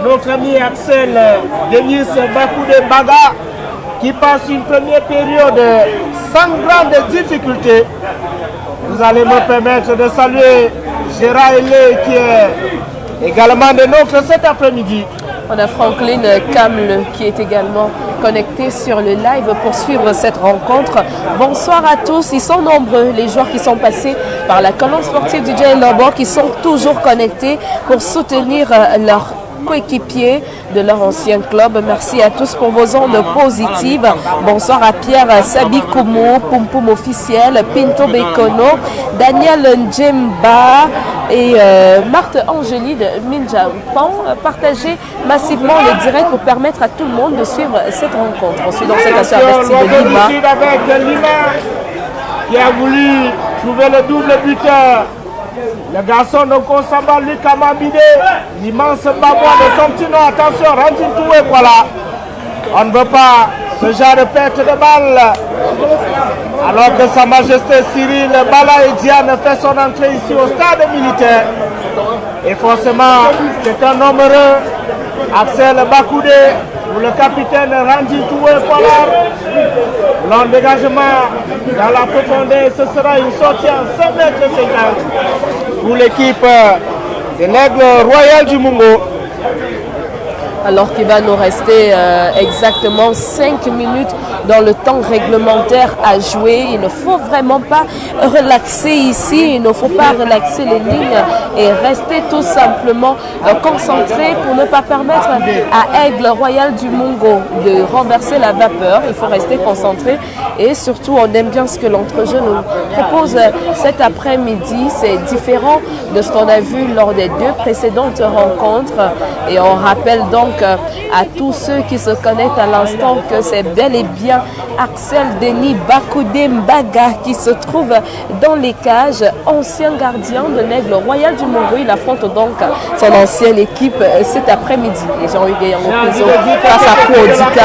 Notre ami Axel Denis Bakoudé Baga qui passe une première période sans grande difficulté. Vous allez me permettre de saluer Gérard Hélé qui est également de notre cet après-midi. On a Franklin Kamle qui est également connecté sur le live pour suivre cette rencontre. Bonsoir à tous, ils sont nombreux les joueurs qui sont passés par la colonne sportive du Djaï Lobo qui sont toujours connectés pour soutenir leur coéquipiers de leur ancien club. Merci à tous pour vos ondes positives. Bonsoir à Pierre Sabikoumou, Poum Poum officiel, Pinto Bekono, Daniel Ndjemba et Marthe Angélie de Minjampan. Partagez massivement le direct pour permettre à tout le monde de suivre cette rencontre. On suit dans cette association de Lima. Avec Lima qui a voulu trouver le double buteur. Le garçon de Konsamba, Luc Amambide, l'immense babouin de son petit nom. Attention, Randine Toué, voilà. On ne veut pas ce genre de perte de balle. Alors que Sa Majesté Cyril Bala et Diane fait son entrée ici au stade militaire. Et forcément, c'est un homme heureux. Axel Bakoudé, pour le capitaine Randine Toué, voilà. Long dégagement dans la profondeur, ce sera une sortie en 5 mètres 50 pour l'équipe de l'Aigle Royal du Mungo. Alors qu'il va nous rester exactement 5 minutes dans le temps réglementaire à jouer. Il ne faut vraiment pas relaxer ici, il ne faut pas relaxer les lignes et rester tout simplement concentré pour ne pas permettre à Aigle Royal du Mungo de renverser la vapeur. Il faut rester concentré et surtout on aime bien ce que l'entrejeu nous propose cet après-midi. C'est différent de ce qu'on a vu lors des 2 précédentes rencontres et on rappelle donc à tous ceux qui se connectent à l'instant que c'est bel et bien Axel Denis Bakoudé Mbaga qui se trouve dans les cages, ancien gardien de l'Aigle Royal du Mungo. Il affronte donc son ancienne équipe cet après-midi. Et Jean-Hugues Yango face à Kouodika.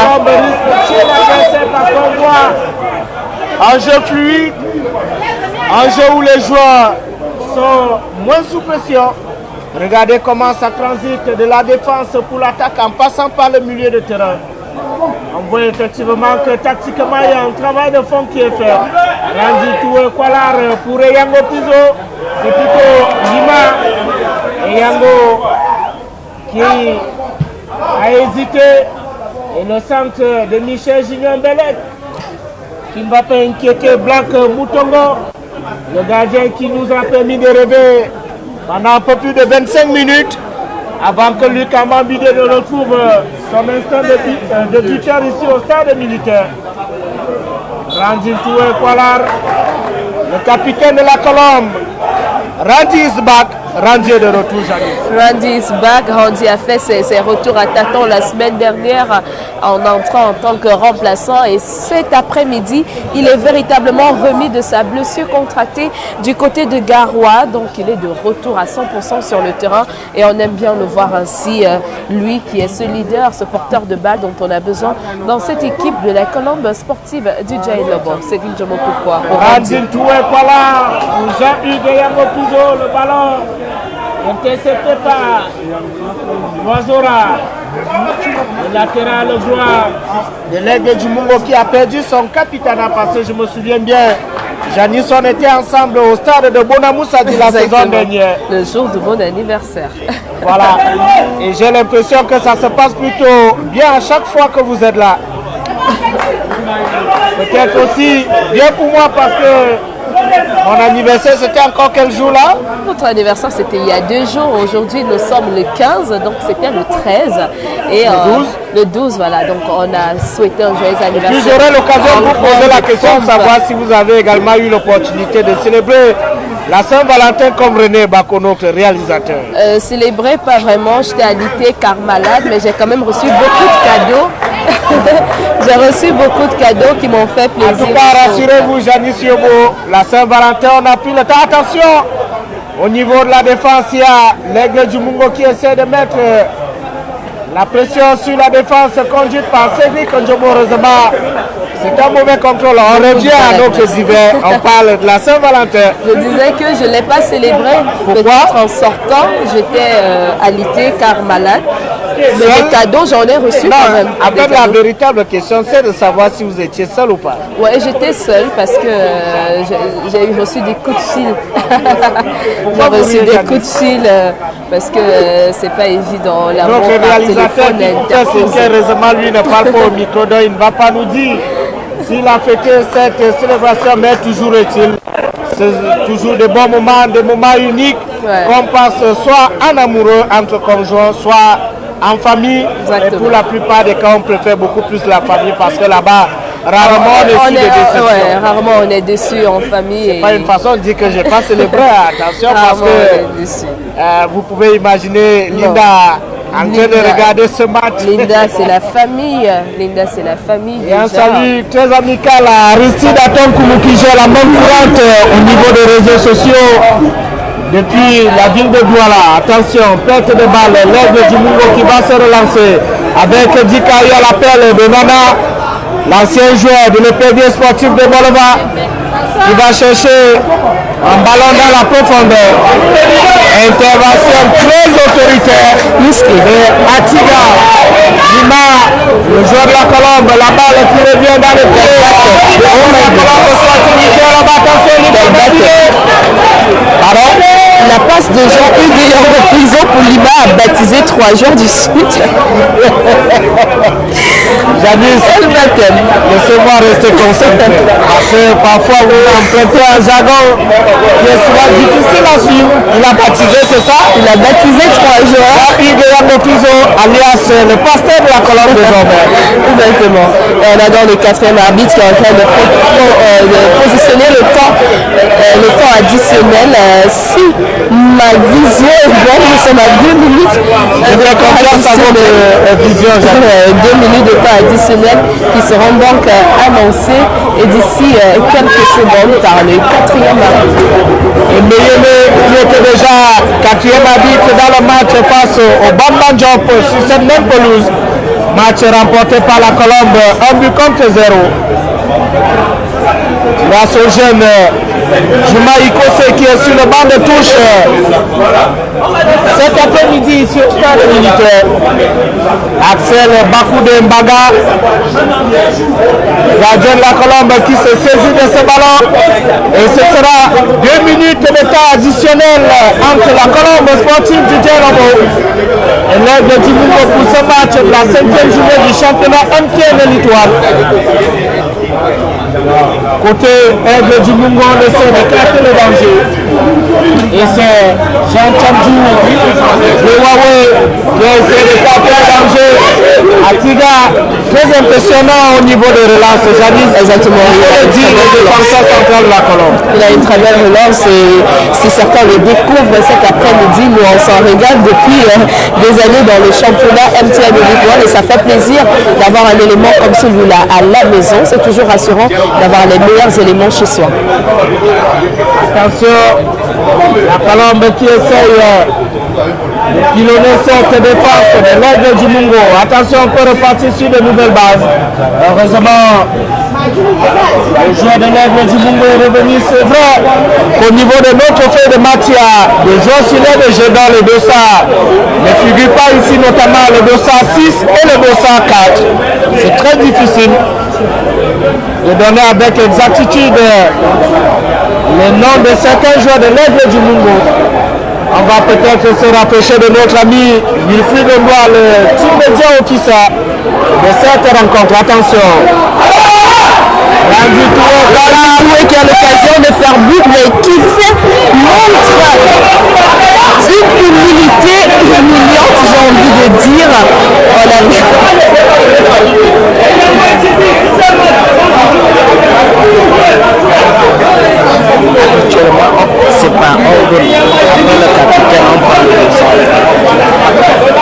Un jeu fluide, un jeu où les joueurs sont moins sous pression. Regardez comment ça transite de la défense pour l'attaque en passant par le milieu de terrain. On voit effectivement que tactiquement il y a un travail de fond qui est fait. Randi Toué Kwalar pour Yango Pizo, c'est plutôt Lima et Yango qui a hésité. Et le centre de Michel Junior Belek qui ne va pas inquiéter Black Moutongo, le gardien qui nous a permis de rêver pendant un peu plus de 25 minutes avant que Luc Amambide ne retrouve son instant de buteur ici au stade militaire. Randi Toué Kwalar, le capitaine de la Colombe. Randi is back. Randi est de retour, Janice. Randi is back. Randi a fait ses retours à tâtons la semaine dernière en entrant en tant que remplaçant. Et cet après-midi, il est véritablement remis de sa blessure contractée du côté de Garoua. Donc, il est de retour à 100% sur le terrain. Et on aime bien le voir ainsi, lui qui est ce leader, ce porteur de balle dont on a besoin dans cette équipe de la Colombe sportive du Djaï Lobo. C'est Guillermo pourquoi. Randi Toué Kwalar, Jean-Hugues Yango Pizo, le ballon intercepté par Loazora, le latéral joueur de l'Aigle du Mungo qui a perdu son capitaine à passer. Je me souviens bien, Janice, on était ensemble au stade de Bonamoussa la saison dernière. Le jour de mon anniversaire. Voilà, et j'ai l'impression que ça se passe plutôt bien à chaque fois que vous êtes là. Peut-être aussi bien pour moi parce que mon anniversaire, c'était encore quel jour là? Notre anniversaire, c'était il y a 2 jours. Aujourd'hui, nous sommes le 15, donc c'était le 13. Et le 12, voilà. Donc, on a souhaité un joyeux anniversaire. Puis j'aurai l'occasion de vous poser la question de savoir si vous avez également eu l'opportunité de célébrer la Saint-Valentin comme René Bako, notre réalisateur. Célébrer, pas vraiment. J'étais alitée car malade, mais j'ai quand même reçu beaucoup de cadeaux. J'ai reçu beaucoup de cadeaux qui m'ont fait plaisir. En tout cas, rassurez-vous, Janice Yobo, la Saint-Valentin, on a pris le temps. Attention, au niveau de la défense, il y a l'Aigle du Mungo qui essaie de mettre la pression sur la défense conduite par Cédric Ndjomo. Heureusement, C'est un mauvais contrôle. On revient à notre hiver. On parle de la Saint-Valentin. Je disais que je ne l'ai pas célébré. Peut-être en sortant, j'étais alitée car malade. Mais des cadeaux, j'en ai reçu quand même. En fait, la véritable question, c'est de savoir si vous étiez seul ou pas. Oui, j'étais seule parce que j'ai reçu des coups de fil. J'ai reçu des coups de fil parce que c'est pas évident. Notre réalisateur qui heureusement lui ne parle pas au micro, donc il ne va pas nous dire s'il a fêté cette célébration, mais toujours est-il, c'est toujours des bons moments, des moments uniques qu'on passe soit en amoureux entre conjoints, soit en famille. Exactement. Et pour la plupart des cas, on préfère beaucoup plus la famille parce que là-bas, rarement on est déçu. Ouais, rarement on est déçu en famille. C'est pas une façon de dire que je n'ai pas célébré. Attention, parce que vous pouvez imaginer Linda en train de regarder ce match. Linda, c'est la famille. Linda, c'est la famille. Et un salut très amical à Aristide Atonkoumou qui gère la main courante au niveau des réseaux sociaux. Depuis la ville de Douala, attention, perte de balle, l'aigle du Mungo qui va se relancer avec Dikaï à l'appel de Nana, l'ancien joueur de l'EPD sportif de Bolova, qui va chercher un ballon dans la profondeur. Intervention très autoritaire de Atiga, Lima, le joueur de la Colombe, la balle qui revient dans le pied. La passe de Jean-Hugues Yango Prison pour Lima a baptisé 3 jours du Sud. Jadis, laissez-moi rester concentré. Parce que parfois vous empruntez un jargon qui est souvent difficile à suivre. Il a baptisé, c'est ça? Il a baptisé 3 jours. Jean-Hugues Yango Prison, alias le pasteur de la Colombe désormais. Exactement. Et on a dans le 4e arbitre qui est en train de positionner le temps additionnel. Si ma vision est bonne, nous sommes à 2 minutes. Je vais comprendre ça de vision. 2 minutes de temps additionnel qui seront donc annoncés et d'ici quelques secondes par le 4e arbitre. Et Meyele qui était déjà 4e arbitre dans le match face au Bamba Diop sur cette même pelouse. Match remporté par la Colombe, 1 but contre 0. Grâce au jeune Juma Ikose qui est sur le banc de touche cet après-midi sur Stade Militaire. Axel Bakoude Mbaga, gardien de la Colombe qui se saisit de ce ballon. Et ce sera 2 minutes de temps additionnel entre la Colombe sportive du Djerobo et l'aigle du Mungo pour ce match de la 5e journée du championnat MTN Litoile. Côté aigle du Mungo, on essaie d'éclater le danger. Et c'est Jean Tchandjou, le Huawei, qui essaie d'éclater le danger. Atiga, très impressionnant au niveau des relances. Jadis, exactement. Il dit le défenseur central de la Colombe. Il a une très belle relance et si certains le découvrent cet après-midi, nous on s'en regarde depuis des années dans le championnat MTN Litoile et ça fait plaisir d'avoir un élément comme celui-là à la maison. C'est toujours rassurant d'avoir les meilleurs éléments chez soi. Attention, la Colombe qui essaye de pilonner cette défense de l'aigle du Mungo. Attention, on peut repartir sur de nouvelles bases. Heureusement, le joueur de l'aigle du Mungo est revenu. C'est vrai qu'au niveau de notre feuille de match, il y a des joueurs sur les jeux dans le dossard. Ne figure pas ici notamment le dossard 6 et le dossard 4. C'est très difficile de donner avec exactitude les noms de certains joueurs de l'aigle du Mungo. On va peut-être se rapprocher de notre ami Wilfried Ndoa, le team média officiel de cette rencontre. Attention. Randy Toué qui a l'occasion de faire but, mais qui montre une humilité humiliante, j'ai envie de dire. c'est pas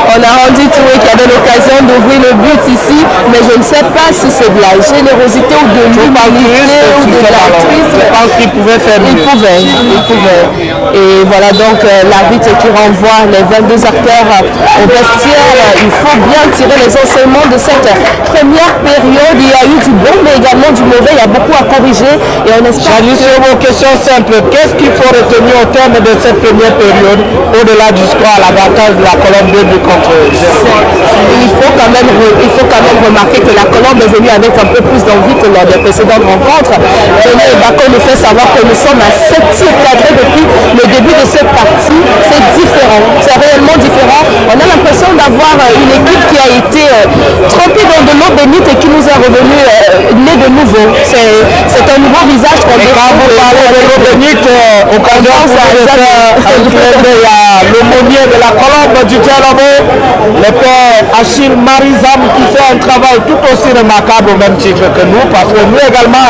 on a rendu Toué qui avait l'occasion d'ouvrir le but ici, mais je ne sais pas si c'est de la générosité ou de l'humilité ou de l'altruisme. Je pense qu'il pouvait faire mieux. Il pouvait. Et voilà donc l'arbitre qui renvoie les 22 acteurs au vestiaire. Il faut bien tirer les enseignements de cette première période. Il y a eu du bon mais également du mauvais. Il y a beaucoup à corriger et on espère. Sur vos questions simples, qu'est-ce qu'il faut retenir au terme de cette première période au-delà du score à l'avantage de la Colombe 2 buts contre 0? Il faut quand même remarquer que la Colombe est venue avec un peu plus d'envie que lors des précédentes rencontres. René Bako nous fait savoir que nous sommes à 7 tirs cadrés depuis le début de cette partie. C'est différent, c'est réellement différent. On a l'impression d'avoir une équipe qui a été trempée dans de l'eau bénite et qui nous est revenue née de nouveau. C'est un nouveau visage qu'on découvre. Quand vous parlez de l'eau bénite, occasion l'aumônier de la Colombe du Dialobo, le père Achille Marizam, qui fait un travail tout aussi remarquable au même titre que nous, parce que nous également,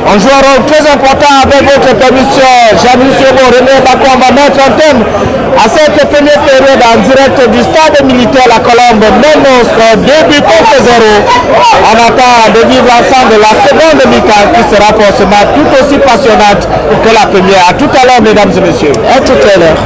on joue un rôle très important avec votre permission. Janice Yobo, René Bako, on va mettre un thème à cette première période en direct du stade militaire La Colombe, même au score 2 buts contre 0. On attend de vivre ensemble la seconde mi-temps qui sera forcément tout aussi passionnante que la première. À tout à l'heure, mesdames et messieurs. À tout à l'heure.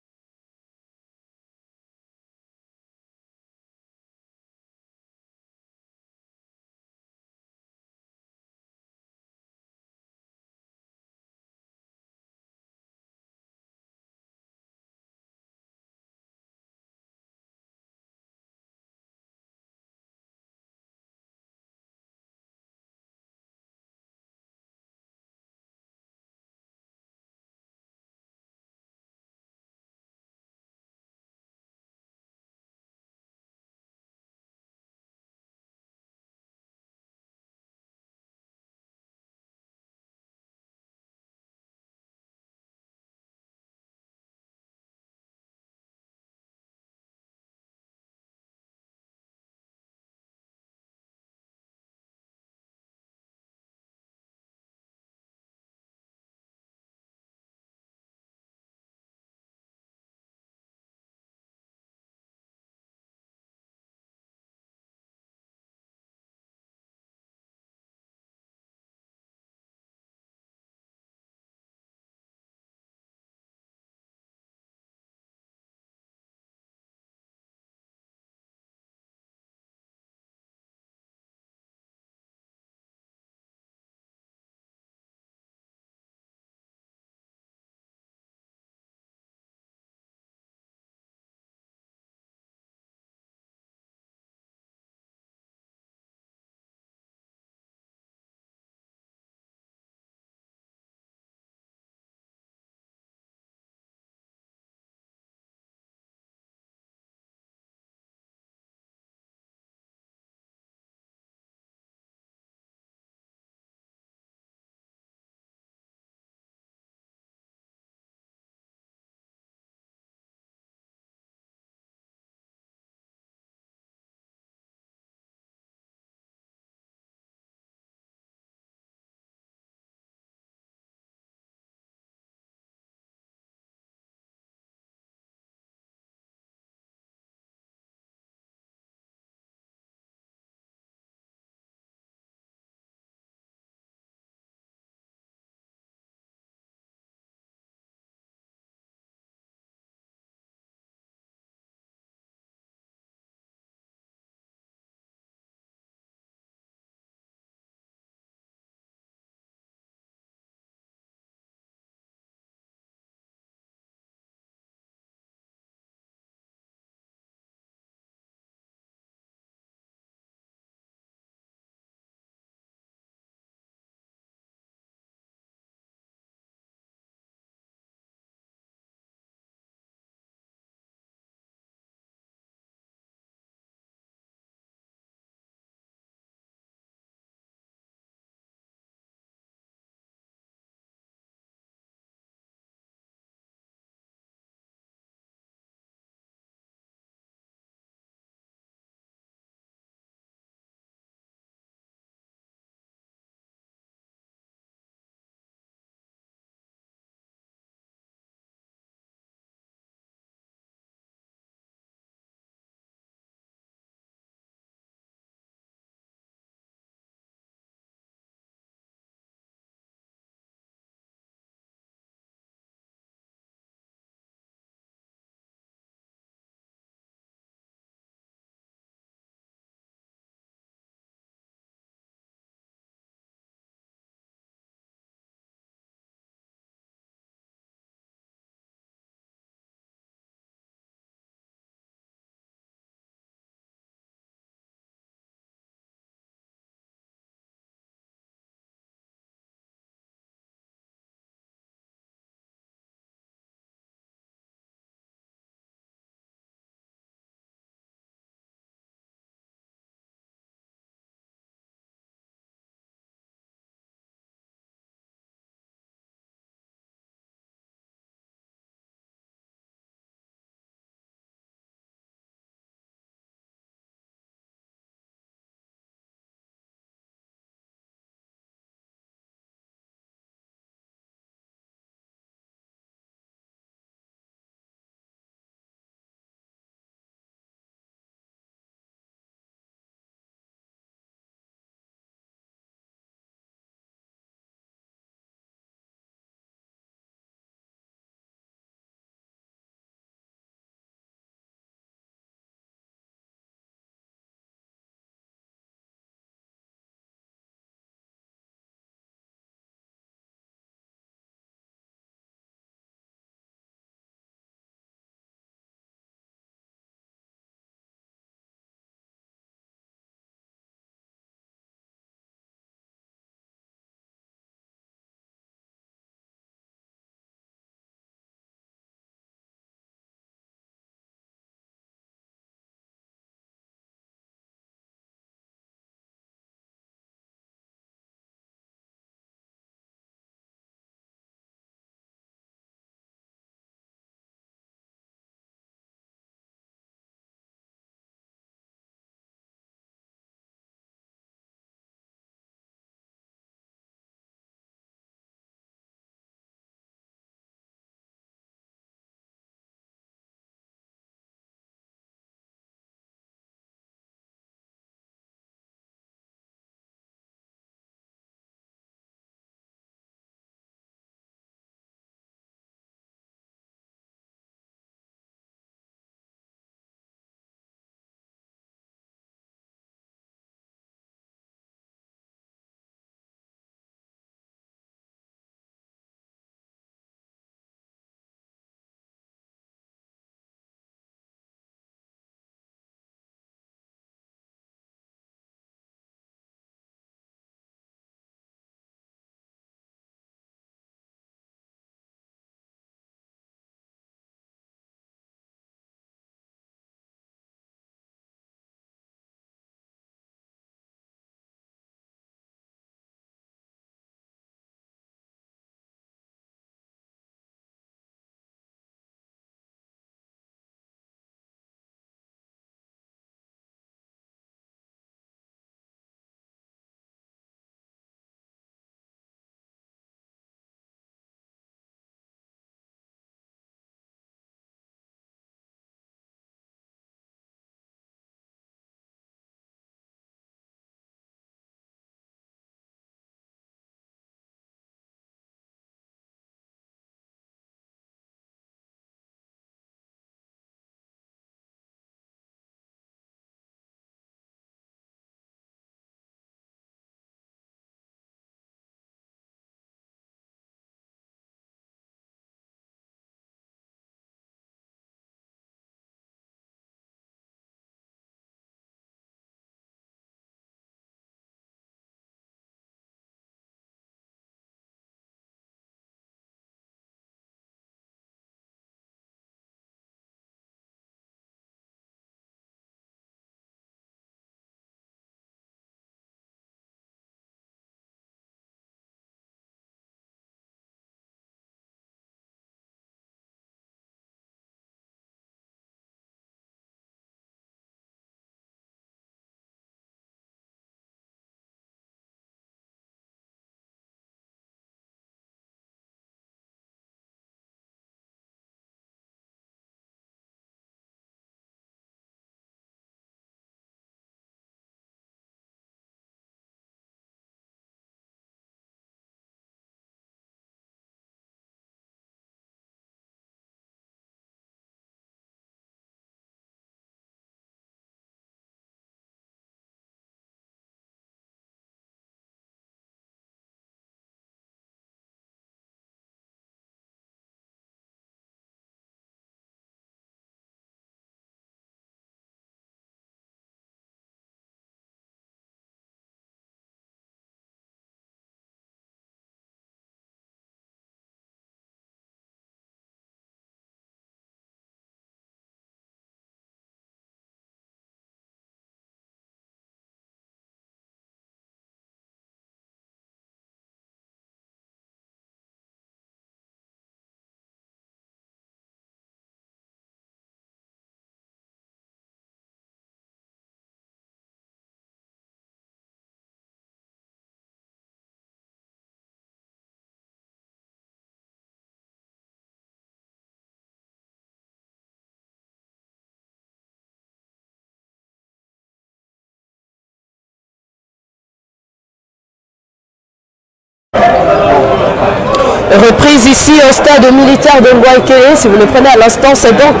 Reprise ici au stade militaire de Ngouaïké. Si vous le prenez à l'instant, c'est donc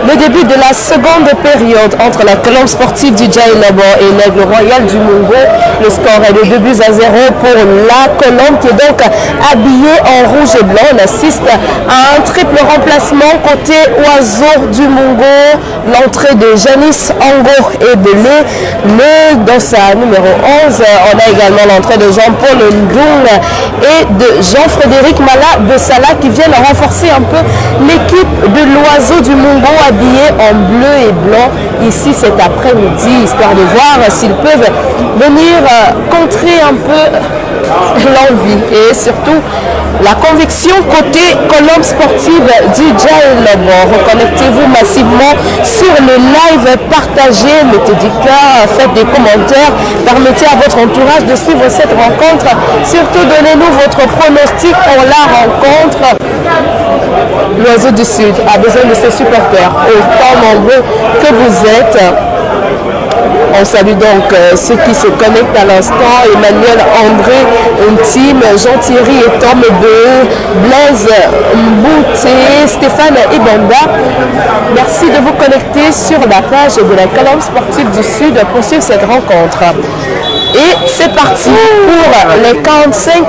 le début de la seconde période entre la colombe sportive du Djaï Labo et l'Aigle Royal du Mungo. Le score est de 2-0 pour la colombe qui est donc habillée en rouge et blanc. On assiste à un triple remplacement côté oiseau du Mungo. L'entrée de Janice Ango est belée. Dans sa numéro 11, on a également l'entrée de Jean-Paul Ndung et de Jean-Frédéric Mala Bessala qui viennent renforcer un peu l'équipe de l'oiseau du Mungo habillé en bleu et blanc ici cet après-midi, histoire de voir s'ils peuvent venir contrer un peu l'envie et surtout la conviction côté colombe sportive du Djaï Labo. Reconnectez-vous massivement sur le live, partagez, mettez du cœur, faites des commentaires, permettez à votre entourage de suivre cette rencontre. Surtout, donnez-nous votre pronostic pour la rencontre. L'oiseau du Sud a besoin de ses supporters, autant nombreux que vous êtes. On salue donc ceux qui se connectent à l'instant. Emmanuel André, Intime, Jean-Thierry et Tom Beu, Blaise Mbouté, Stéphane Ibanda. Merci de vous connecter sur la page de la colombe sportive du Sud pour suivre cette rencontre. Et c'est parti pour les 45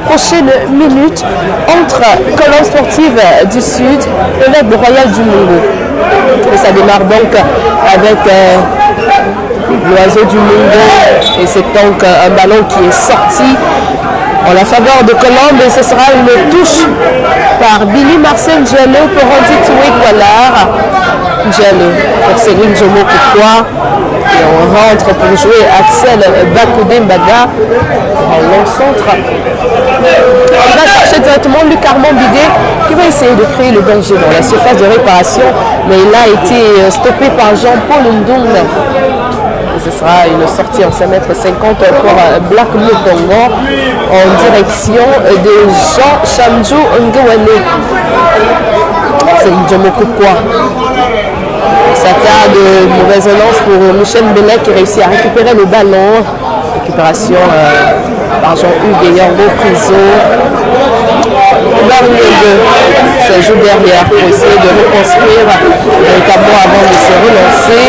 prochaines minutes entre colombe sportive du Sud et l'Aigle Royal du Mungo. Et ça démarre donc avec l'oiseau du Mungo et c'est donc un ballon qui est sorti en la faveur de Colombe et ce sera une touche par Billy Marcel Diallo pour Randy Toué-Kwallar. Diallo pour Céline Jomo Koukoua et on rentre pour jouer Axel Bakoudé Mbaga en long centre. On va chercher directement Luc Armand Bidé qui va essayer de créer le danger dans la surface de réparation, mais il a été stoppé par Jean-Paul Ndung. Ce sera une sortie en 5,50 m pour Black Moutongo en direction de Jean Chamdjou Ngouane. C'est Ndjomo Koukoua. Ça de mauvaise relance pour Michel Bellet qui réussit à récupérer le ballon. Récupération par Jean-Hugues Yango Priso. Se joue derrière pour essayer de reconstruire véritablement avant de se relancer.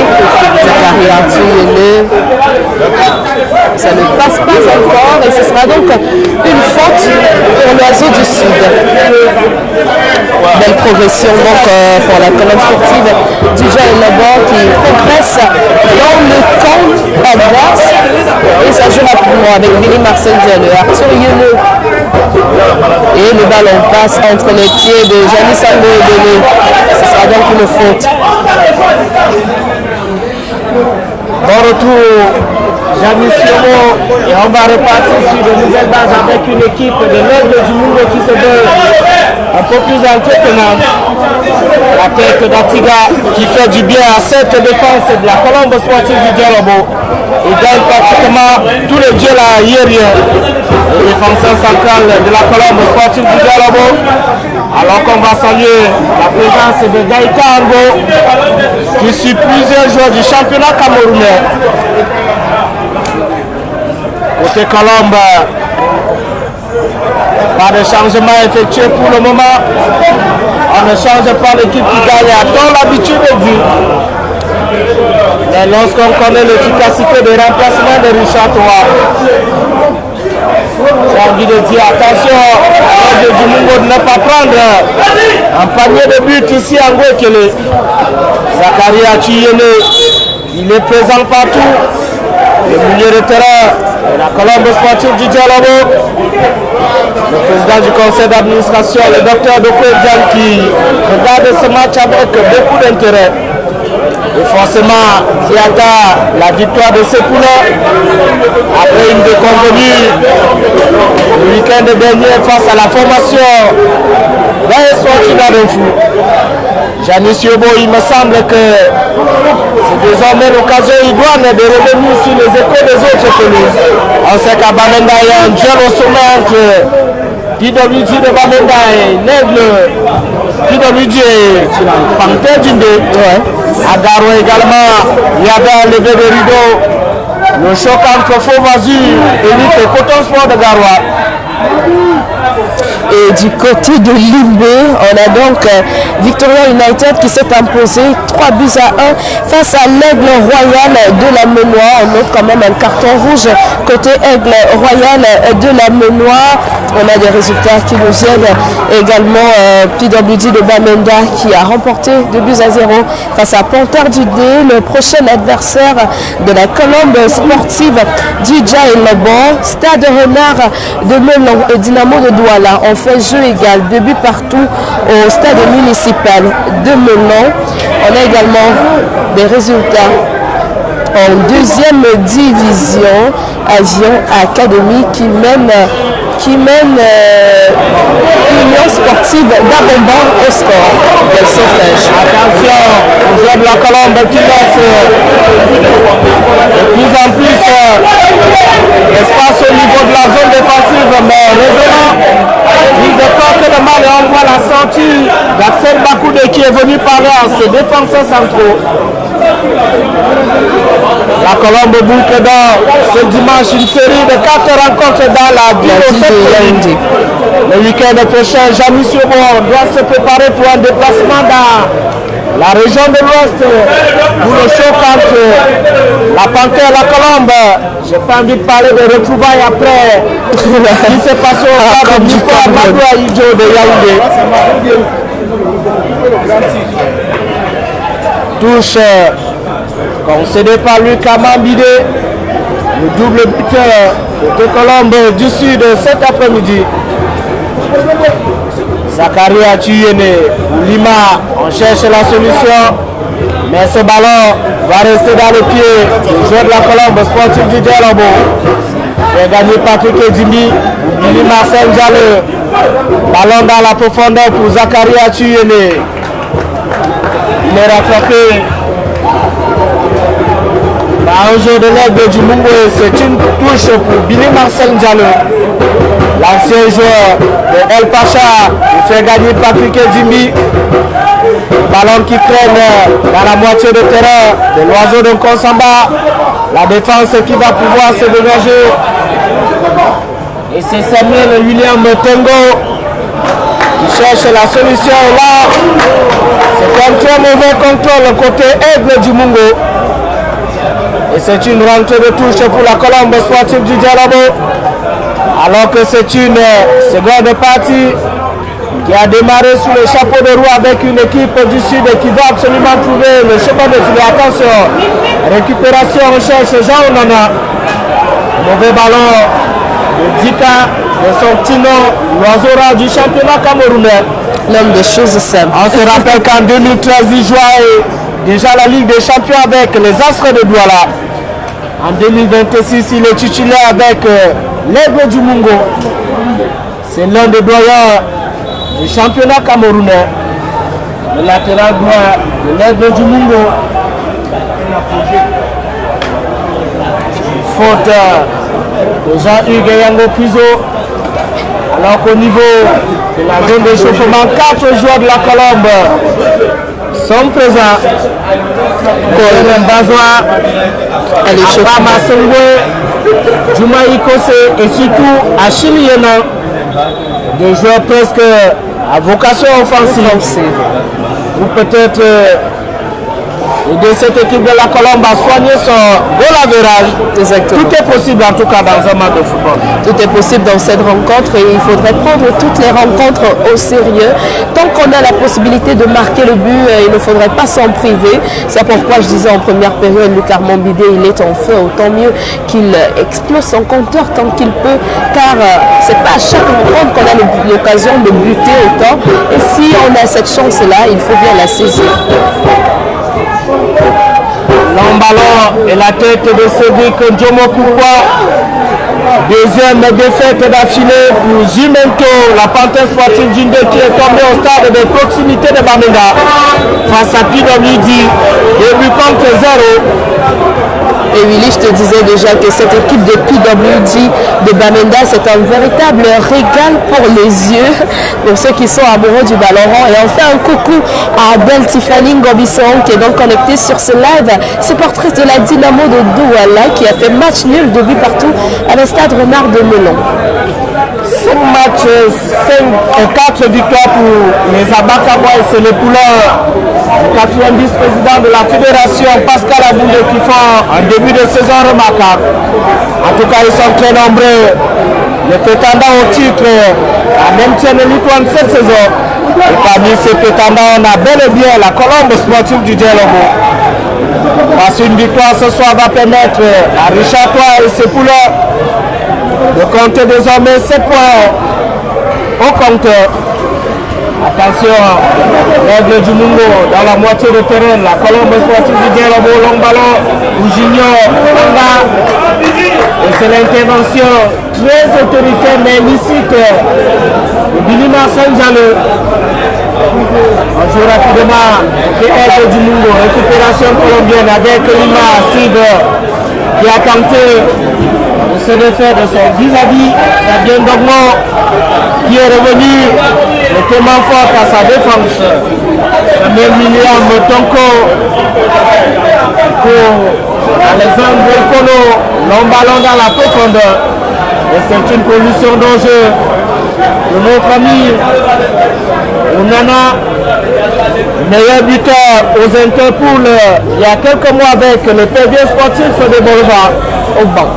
Ça ne passe pas encore et ce sera donc une faute pour l'oiseau du Sud. Belle progression donc pour la colonne sportive du Djaï Labo qui progresse dans le camp adverse et ça joue rapidement avec Billy Marcel Diallo, Arthur Yolo et le ballon passe entre les pieds de Janice Ango et Belé. Ce sera donc une faute. Bon retour, Janice Yomo, et on va repartir sur de nouvelles bases avec une équipe de l'Aigle du Mungo qui se veut un peu plus entretenante. La tête d'Atiga qui fait du bien à cette défense de la colombe sportive du Djaï Labo. Il gagne pratiquement tous les duels aériens. Le défenseur central de la colombe sportive du Djaï Labo. Alors qu'on va saluer la présence de Gaïta Ango qui suit plusieurs joueurs du championnat camerounais. Côté colombe, pas de changement effectué pour le moment. On ne change pas l'équipe qui gagne, a-t-on l'habitude de dire. Mais lorsqu'on connaît l'efficacité de remplacement de Richard Toa, j'ai envie de dire attention à l'Aigle du Mungo de ne pas prendre un panier de but ici en Ngouekele. Zachary Achiyene, il est présent partout. Le milieu de terrain de la colombe sportive du Djaï Labo. Le président du conseil d'administration, le docteur Dokoé Dian, qui regarde ce match avec beaucoup d'intérêt. Et forcément, qui attend la victoire de ses poulets après une déconvenue le week-end dernier face à la formation d'un fou. Janice Yobo, il me semble que c'est désormais l'occasion idoine de revenir sur les échos des autres pelouses. On sait qu'à Bamenda, il y a un duel au sommet entre PWG de Bamenda et l'Aigle PWG et Panthère Djindé. À Garo également, il y avait un levé de rideau. Le choc entre Faux Vazu et Coton Sport de Garoua. Et du côté de Limbé, on a donc Victoria United qui s'est imposé 3 buts à 1 face à l'Aigle Royal de la Menoire. On note quand même un carton rouge côté Aigle Royal de la Menoire. On a des résultats qui nous aident. Également PWD de Bamenda qui a remporté 2 buts à 0 face à Panthère du Dé. Le prochain adversaire de la Colombe sportive du Djaïlobon, Stade Renard de Melon et Dynamo de Douala ont fait jeu égal, 2 buts partout au stade municipal de Melon. On a également des résultats en deuxième division. Avion Academy qui mène Union sportive d'Abomban au score. Attention, on joue de la Colombe qui laisse de plus en plus espace au niveau de la zone défensive, mais revenant, il déporte le mal et on voit la sortie d'Axel Bakoudé qui est venu parler à ses défenseurs centraux. La Colombe boucle dans ce dimanche une série de 4 rencontres dans la ville au Yaoundé. Le week-end prochain, Jamie Siobon doit se préparer pour un déplacement dans la région de l'Ouest pour le choc entre la Panthère et la Colombe. J'ai pas envie de parler de retrouvailles après ce qui s'est passé au stade du Port Madoua Idjo de Yaoundé. Touche concédé par Lucas Mambidé, le double buteur de Colombe du Sud cet après-midi. Zakaria Tuyene, Lima, on cherche la solution, mais ce ballon va rester dans le pied du joueur de la Colombe sportif du Djaïlobon. Fait gagner Patrick Edimi, Billy Marcel Diallo. Ballon dans la profondeur pour Zakaria Tuyene. Il est rattrapé par un jeu de l'Aigle du Mungo. C'est une touche pour Billy Marcel Diallo. L'ancien joueur de El Pacha qui fait gagner Patrick Edimi. Ballon qui traîne dans la moitié de terrain de l'oiseau de Konsamba. La défense qui va pouvoir se dégager. Et c'est Samuel William Tengo qui cherche la solution. Et là, c'est un très mauvais contrôle côté Aigle du Mungo. Et c'est une rentrée de touche pour la Colombe sportive du Djaïlobon. Alors que c'est une seconde partie qui a démarré sous le chapeau de roue avec une équipe du Sud qui va absolument trouver le chemin de filet. Attention, récupération, recherche Jean Onana. Mauvais ballon de Dika, de son petit nom, l'oiseau rare du championnat camerounais. L'homme des choses simples. On se rappelle qu'en 2013, il jouait déjà la Ligue des Champions avec les Astres de Douala. En 2026, il est titulaire avec l'Aigle du Mungo. C'est l'un des doyens du championnat camerounais. Le latéral droit de l'Aigle du Mungo. Faute de Jean-Hugues Yango Piso. Alors qu'au niveau de la zone d'échauffement, 4 joueurs de la Colombe sont présents. Colin Bazoa, Abama Sengwe, Jumaï Kose et surtout Achille Yena, des joueurs presque à vocation offensive. Ou peut-être aider cette équipe de la Colombe à soigner son goal average. Exactement. Tout est possible en tout cas dans un match de football. Tout est possible dans cette rencontre et il faudrait prendre toutes les rencontres au sérieux. Tant qu'on a la possibilité de marquer le but, il ne faudrait pas s'en priver. C'est pourquoi je disais en première période, Lucas Mambidé, il est en feu. Autant mieux qu'il explose son compteur tant qu'il peut, car c'est pas à chaque rencontre qu'on a l'occasion de buter autant. Et si on a cette chance-là, il faut bien la saisir. Long ballon et la tête de Cédric Ndjomo Koukwa. Deuxième défaite d'affilée pour Jimento, la Panthère sportive d'Indé qui est tombée au stade de proximité de Bamenda face à PWD. Début contre 0. Et Willy, je te disais déjà que cette équipe de PWD de Bamenda, c'est un véritable régal pour les yeux, pour ceux qui sont amoureux du ballon rond. Et on fait un coucou à Abel Tiffany Ngobisson qui est donc connecté sur ce live, supportrice de la Dynamo de Douala qui a fait match nul de but partout à la Stade Renard de Melon. 5 matchs, 4 victoires pour les Abakabois. C'est le poulain du 4e vice-président de la fédération, Pascal Aboundé, qui font un début de saison remarquable. En tout cas, ils sont très nombreux. Les prétendants au titre à maintiennent l'Étoile cette saison. Et parmi ces prétendants, on a bel et bien la Colombe sportive du Dielobo. Parce qu'une victoire ce soir va permettre à Richard Toit et ses poulains de compter désormais 7 points au compteur. Attention, l'aigle du Mungo dans la moitié de terrain, la Colombe sportive du Dielobo, long ballon, ou Junior, Fanga. Et c'est l'intervention très autoritaire mais licite de Billy Marcel Jaleux. On joue rapidement de l'aigle du Mungo, récupération colombienne avec Lima Steve qui a tenté de se défaire de son vis-à-vis. Fabien Dogmo qui est revenu tellement fort à sa défense. Samuel William Tonko pour Alexandre Kolo, long ballon dans la profondeur. Et c'est une position d'enjeu de notre ami Onana, meilleur buteur aux Interpools il y a quelques mois avec le PV sportif de Boulevard au banc.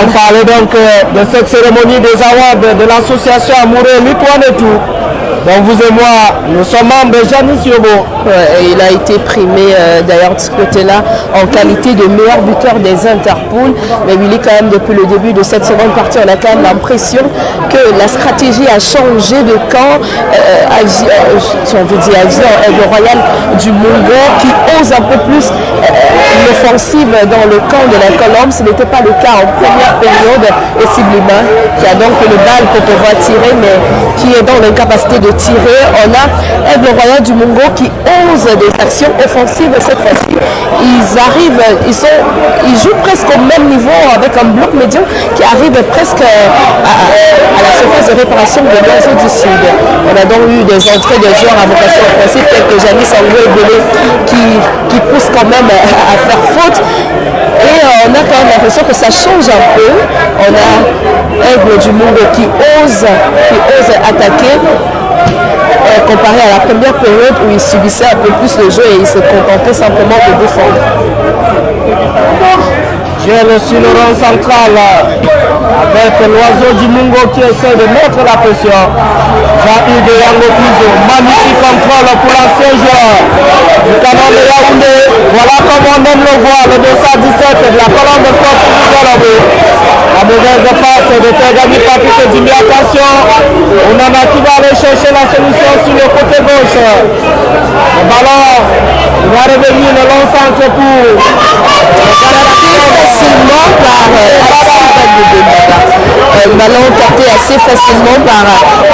On parlait donc de cette cérémonie des awards de l'association Amoureux Litoine et tout. Donc vous et moi, nous sommes membres de Janice Yobo. Il a été primé d'ailleurs de ce côté-là en qualité de meilleur buteur des Interpools. Mais Willy, quand même, depuis le début de cette seconde partie, on a quand même l'impression que la stratégie a changé de camp. Si on veut dire le Royal du Mungo qui ose un peu plus l'offensive dans le camp de la Colombe. Ce n'était pas le cas en première période. Et Siblima qui a donc le balle pour pouvoir tirer, mais qui est dans l'incapacité de tirer. On a Aigle Royal du Mungo qui ose des actions offensives cette fois-ci. Ils jouent presque au même niveau avec un bloc médian qui arrive presque à la surface de réparation de l'Oiseau du Sud. On a donc eu des entrées de joueurs à vocation offensive tels que Janice Angoué qui pousse quand même à faire faute. Et on a quand même l'impression que ça change un peu. On a Aigle du Mungo qui ose attaquer. Comparé à la première période où il subissait un peu plus le jeu et il se contentait simplement de défendre. J'ai sur le rond central avec l'Oiseau du Mungo qui essaie de mettre la pression. Jean-Hugues Yango Piso, magnifique contrôle pour l'ancien joueur du canon de Yaoundé. Voilà comme on aime le voir, le 217 de la colonne de sportive du Dielobo. La mauvaise passe de faire gagner Patrick Dimi. Attention, on en a qui va aller chercher la solution sur le côté gauche. Le ballon, il va revenir le long centre pour facilement par ballon capté assez facilement par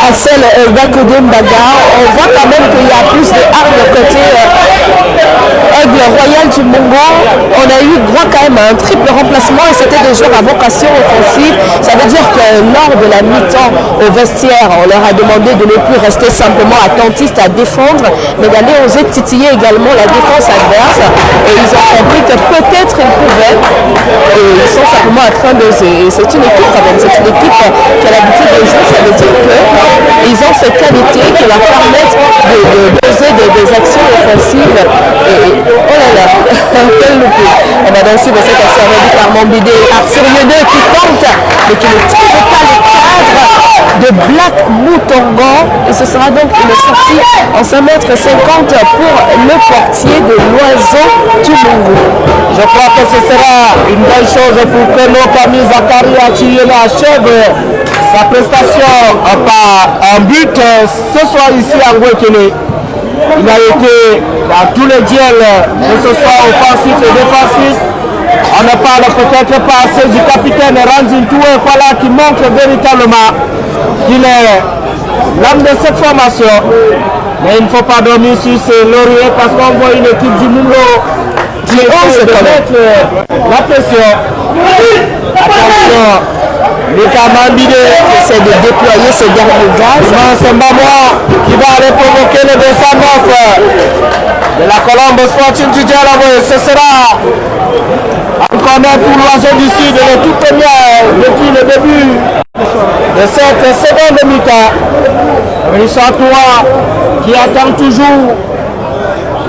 Axel Bakode Mbaga. On voit quand même qu'il y a plus de armes côté Aigle Royal du Mungo. On a eu droit quand même à un triple remplacement et c'était des joueurs à vocation offensive. Ça veut dire que lors de la mi-temps au vestiaire, on leur a demandé de ne plus rester simplement attentistes à défendre, mais d'aller oser titiller également la défense adverse. Et ils ont compris que peut-être ils pouvaient. Et ils sont simplement en train de... C'est une équipe quand même, c'est une équipe qui a l'habitude de jouer. Ça veut dire qu'ils ont ces qualités qui leur permettent de poser des actions offensives. Et oh là là, quel loupé. On va donc suivre cette action avec Armand Bidé, Arthur Yedé qui tente, mais qui ne trouve pas le cadre de Black Moutongo. Et ce sera donc une sortie en 5,50 m pour le portier de l'Oiseau du Mungo. Je crois que ce sera une bonne chose pour que nos Camille Zakari Achiyena achève sa prestation par un but ce soir ici à Ngwekele. Il a été dans tous les duels, que ce soit offensif et défensif. On ne parle peut-être pas assez du capitaine Ranjin Toué qui montre véritablement qu'il est l'âme de cette formation. Mais il ne faut pas dormir sur ses lauriers parce qu'on voit une équipe du Mungo qui essaie de mettre la pression. Attention, Lucas Mambide essaie de déployer ce dernier gaz. C'est Mamois qui va aller provoquer le 209 de la Colombe sportive du Dielobo. Ce sera encore même pour l'Oiseau du Sud, le tout premier depuis le début de cette seconde mi-temps. Richard Toura qui attend toujours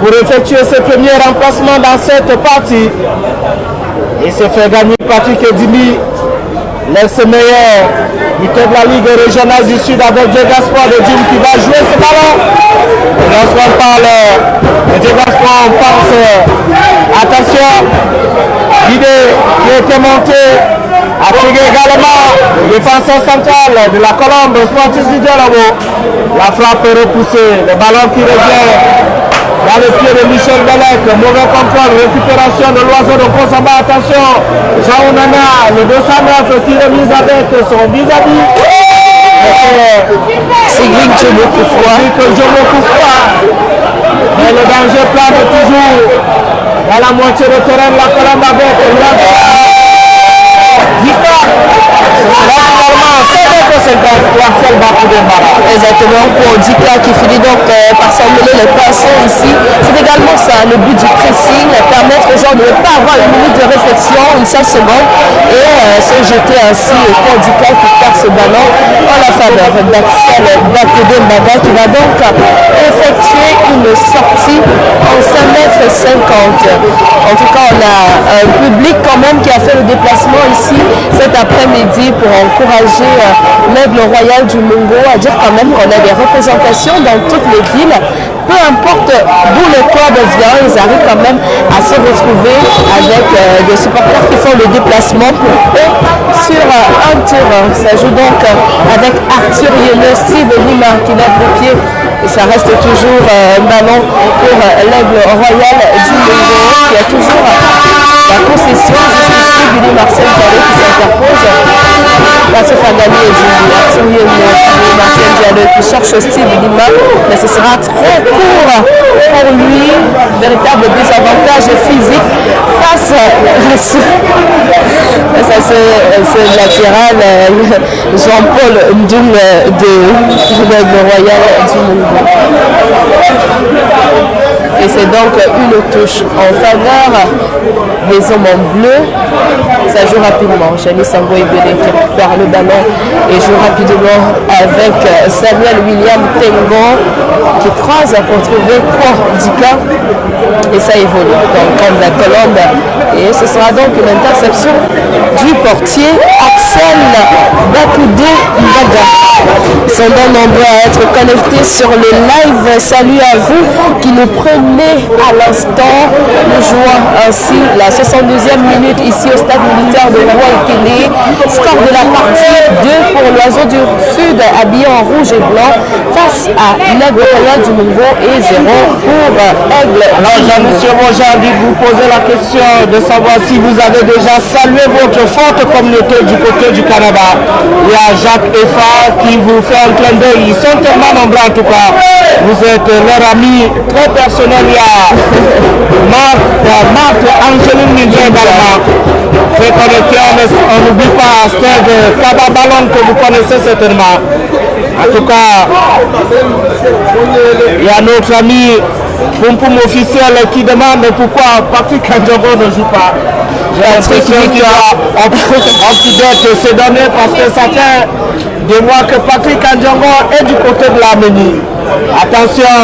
pour effectuer ses premiers remplacements dans cette partie. Il se fait gagner Patrick Edimi, l'ex-meilleur buteur de la Ligue régionale du Sud avec Diego Gaspard de Djim qui va jouer ce ballon. Lorsqu'on parle de Diego Gaspard, on pense, attention, l'idée qui a été montée a tiré également le défenseur central de la Colombe, Sportif du Dialogo. La frappe est repoussée, le ballon qui revient dans le pied de Michel Belek, mauvais contrôle, récupération de l'oiseau de Kosamba, attention, Jean Onana, le 209 qui remise avec son vis-à-vis. C'est Greg Jomo Koufoué. Mais le danger plane toujours dans la moitié de terrain de la Colombe avec Exactement, pour Dika qui finit donc par s'emmêler les poissons ici. C'est également ça, le but du pressing, permettre aux gens de ne pas avoir une minute de réflexion, une seule seconde, et se jeter ainsi pour Dika qui perd ce ballon en la faveur d'Axel Bakoudé Mbaga qui va donc effectuer une sortie en 5,50 m. En tout cas, on a un public quand même qui a fait le déplacement ici cet après-midi pour encourager l'Aigle Royal du Mungo, à dire quand même qu'on a des représentations dans toutes les villes. Peu importe d'où le club vient, ils arrivent quand même à se retrouver avec des supporters qui font le déplacement pour eux sur un terrain. Ça joue donc avec Arthur Yéle, Steve Lima qui lève le pied. Et ça reste toujours un ballon pour l'Aigle Royal du Mungo qui a toujours la possession jusqu'ici. Billy Marcel Diallo qui s'interpose. Là, c'est Fagani et Arthur Yéle, Marcel Diallo qui cherche Steve Lima, mais ce sera trop court pour lui. Véritable désavantage physique face à ce latéral Jean-Paul Ndoum de l'Aigle Royal du Mungo. Et c'est donc une touche en faveur des hommes en bleu. Ça joue rapidement. Jani Sango Ebele qui récupère le ballon et joue rapidement avec Samuel William Tengo qui croise pour trouver Dika. Et ça évolue dans le camp de la Colombe. Et ce sera donc une interception du portier Axel Bakoudé Mbaga. Ils sont donc nombreux à être connectés sur le live. Salut à vous qui nous prenez à l'instant. Nous jouons ainsi la 72e minute ici au stade militaire de Waikele. Score de la partie 2 pour l'Oiseau du Sud habillé en rouge et blanc face à l'Aigle Royal du Mungo et 0 pour Aigle. Alors Jean-Monsieur, j'ai envie de vous poser la question de savoir si vous avez déjà salué votre forte communauté du côté du Canada. Il y a Jacques Effa qui vous fait un clin d'œil. Ils sont tellement nombreux en tout cas. Vous êtes leur ami très personnel. Il y a Marc Angeline Mindé également. Très connecté, on n'oublie pas Steve Kababalon que vous connaissez certainement. En tout cas, il y a notre ami Poum officiel qui demande pourquoi Patrick Kandjogo ne joue pas. J'ai l'impression qu'il va up-to-date se donner parce que ça fait des mois que Patrick Kandjogo est du côté de l'Arménie. Attention,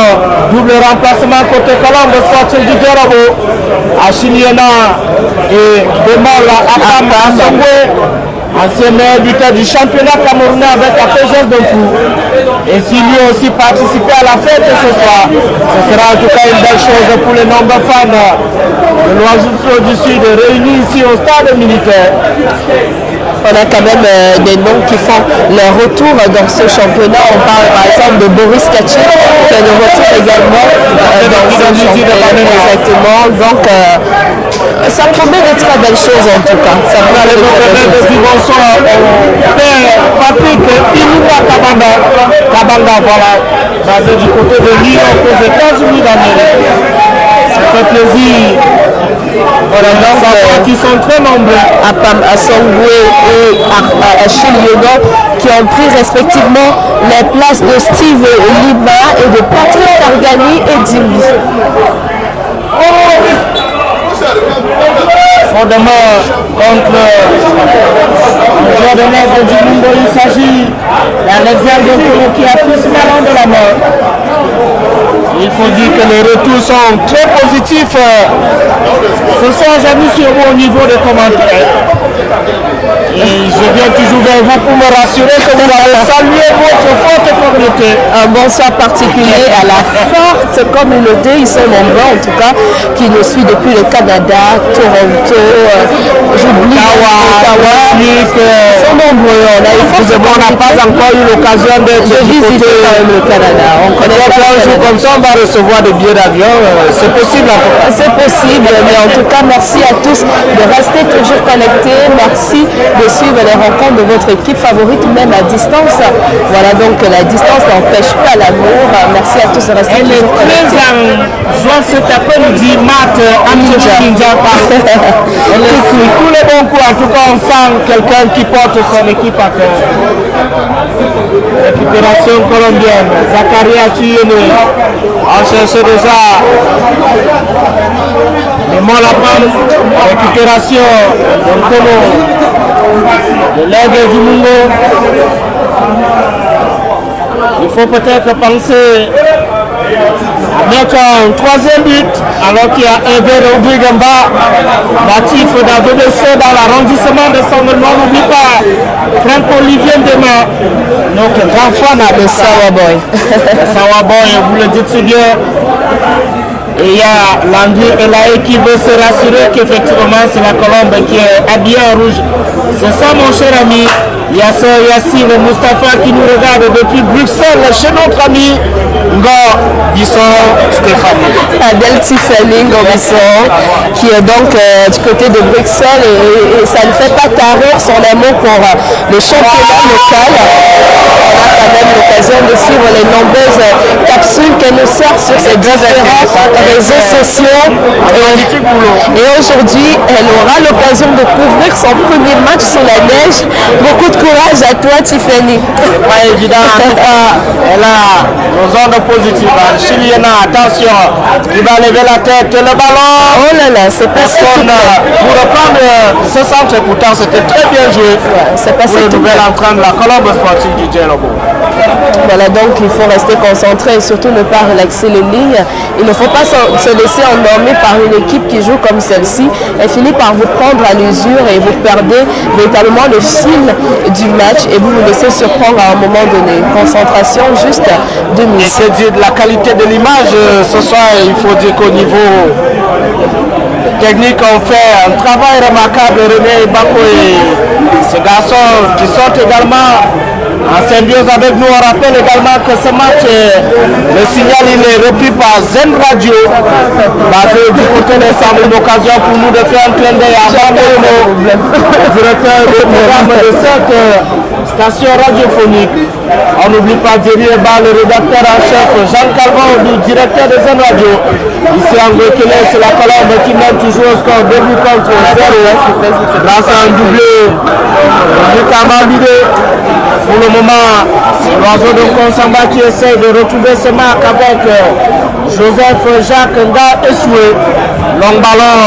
double remplacement côté Colombe, Sportif du Dialogo, Achiniena et Demol Akam Assongwe, ancien meilleur buteur du championnat camerounais avec la PGS de Fou. Et s'il lui aussi participé à la fête ce soir, ce sera en tout cas une belle chose pour les nombreux fans de l'Oiseau du Sud réunis ici au stade militaire. On a quand même des noms qui font leur retour dans ce championnat. On parle par exemple de Boris Kachi qui est de retour également dans ce championnat. Exactement. Donc ça promet de très belles choses en tout cas. Ça promet de très belles choses. Bonsoir, Patrick Iluma Kabanga, voilà, basé du côté de New York aux États-Unis d'Amérique. Ça fait plaisir. Voilà, donc qui sont très nombreux. Apam Assongwe et Achille Yono qui ont pris respectivement les places de Steve Lima et de Patrick Argani et Dimbi. fondement contre le joueur de Nègre du Mungo. Il s'agit d'un exemple de Kono qui a pris ce ballon de la main. Il faut dire que les retours sont très positifs. Ce soir, j'avoue sur au niveau des commentaires. Et je viens toujours vers vous pour me rassurer que vous allez saluer votre forte communauté. Un bonsoir particulier à la forte communauté, ils sont nombreux en tout cas, qui nous suivent depuis le Canada, Toronto, j'oublie Ottawa, ils sont nombreux. On n'a pas encore eu l'occasion de visiter le Canada. On connaît pas un jour comme ça, on va recevoir des billets d'avion. C'est possible en tout cas. C'est possible, mais en tout cas, merci à tous de rester toujours connectés. Merci de suivre les rencontres de votre équipe favorite, même à distance. Voilà, donc la distance n'empêche pas l'amour. Merci à tous de rester toujours connectés. Joie cet après-midi, Matt, Ninja. Tous les bons coups, en tout cas, on sent quelqu'un qui porte son équipe à cœur. Récupération colombienne, Zakaria Tuyene, on cherchait déjà les Molapam, récupération de Kono, de l'aigle du Mungo. Il faut peut-être penser à mettre un troisième but alors qu'il y a Ever Obrigamba, natif d'AVDC dans l'arrondissement de Saint-Benoît. On n'oublie pas Franck-Olivier Dema, notre grand fan de Sawaboy. Sawaboy, vous le dites si bien. Et il y a Landry Elaé qui veut se rassurer qu'effectivement c'est la colombe qui est habillée en rouge. C'est ça mon cher ami. Yasser Yassine Moustapha qui nous regarde depuis Bruxelles chez notre ami Ngor Bisson Stéphanie. Adèle Tiffany Ngor Bisson qui est donc du côté de Bruxelles et ça ne fait pas tarir son amour pour le championnat local. On a quand même l'occasion de suivre les nombreuses capsules qu'elle nous sort sur ces différents réseaux sociaux. Et aujourd'hui, elle aura l'occasion de couvrir son premier match sur la neige. Beaucoup de courage à toi, Tiffany. Oui, évidemment. En tout cas, elle a nos ondes positives. Chiliena, attention, il va lever la tête, le ballon. Oh là là, c'est passé tout pour reprendre ce centre, pourtant c'était très bien joué. Ouais, c'est passé pour le nouvel entrant de la Colombe sportive du Djelobo. Voilà, donc il faut rester concentré et surtout ne pas relaxer les lignes. Il ne faut pas se laisser endormir par une équipe qui joue comme celle-ci. Elle finit par vous prendre à l'usure et vous perdez véritablement le fil du match et vous vous laissez surprendre à un moment donné. Concentration juste 2 minutes. Et c'est dire de la qualité de l'image ce soir, il faut dire qu'au niveau technique on fait un travail remarquable. René Bako et ces garçons qui sortent également en symbiose avec nous. On rappelle également que ce match, le signal il est repris par Zen Radio, basé du côté d'ensemble, une occasion pour nous de faire un clin d'œil à Mamono, le directeur du programme de cette station radiophonique. On n'oublie pas Thierry Eba, le rédacteur en chef, Jean Calvin, le directeur de Zen Radio. Ici en Guékelé, c'est la Colombe qui mène toujours au score 2 buts contre 0 grâce à un doublé de Lucas Mambide. Pour le moment, c'est l'oiseau de Konsamba qui essaie de retrouver ses marques avec Joseph Jacques Nga Esoué. Long ballon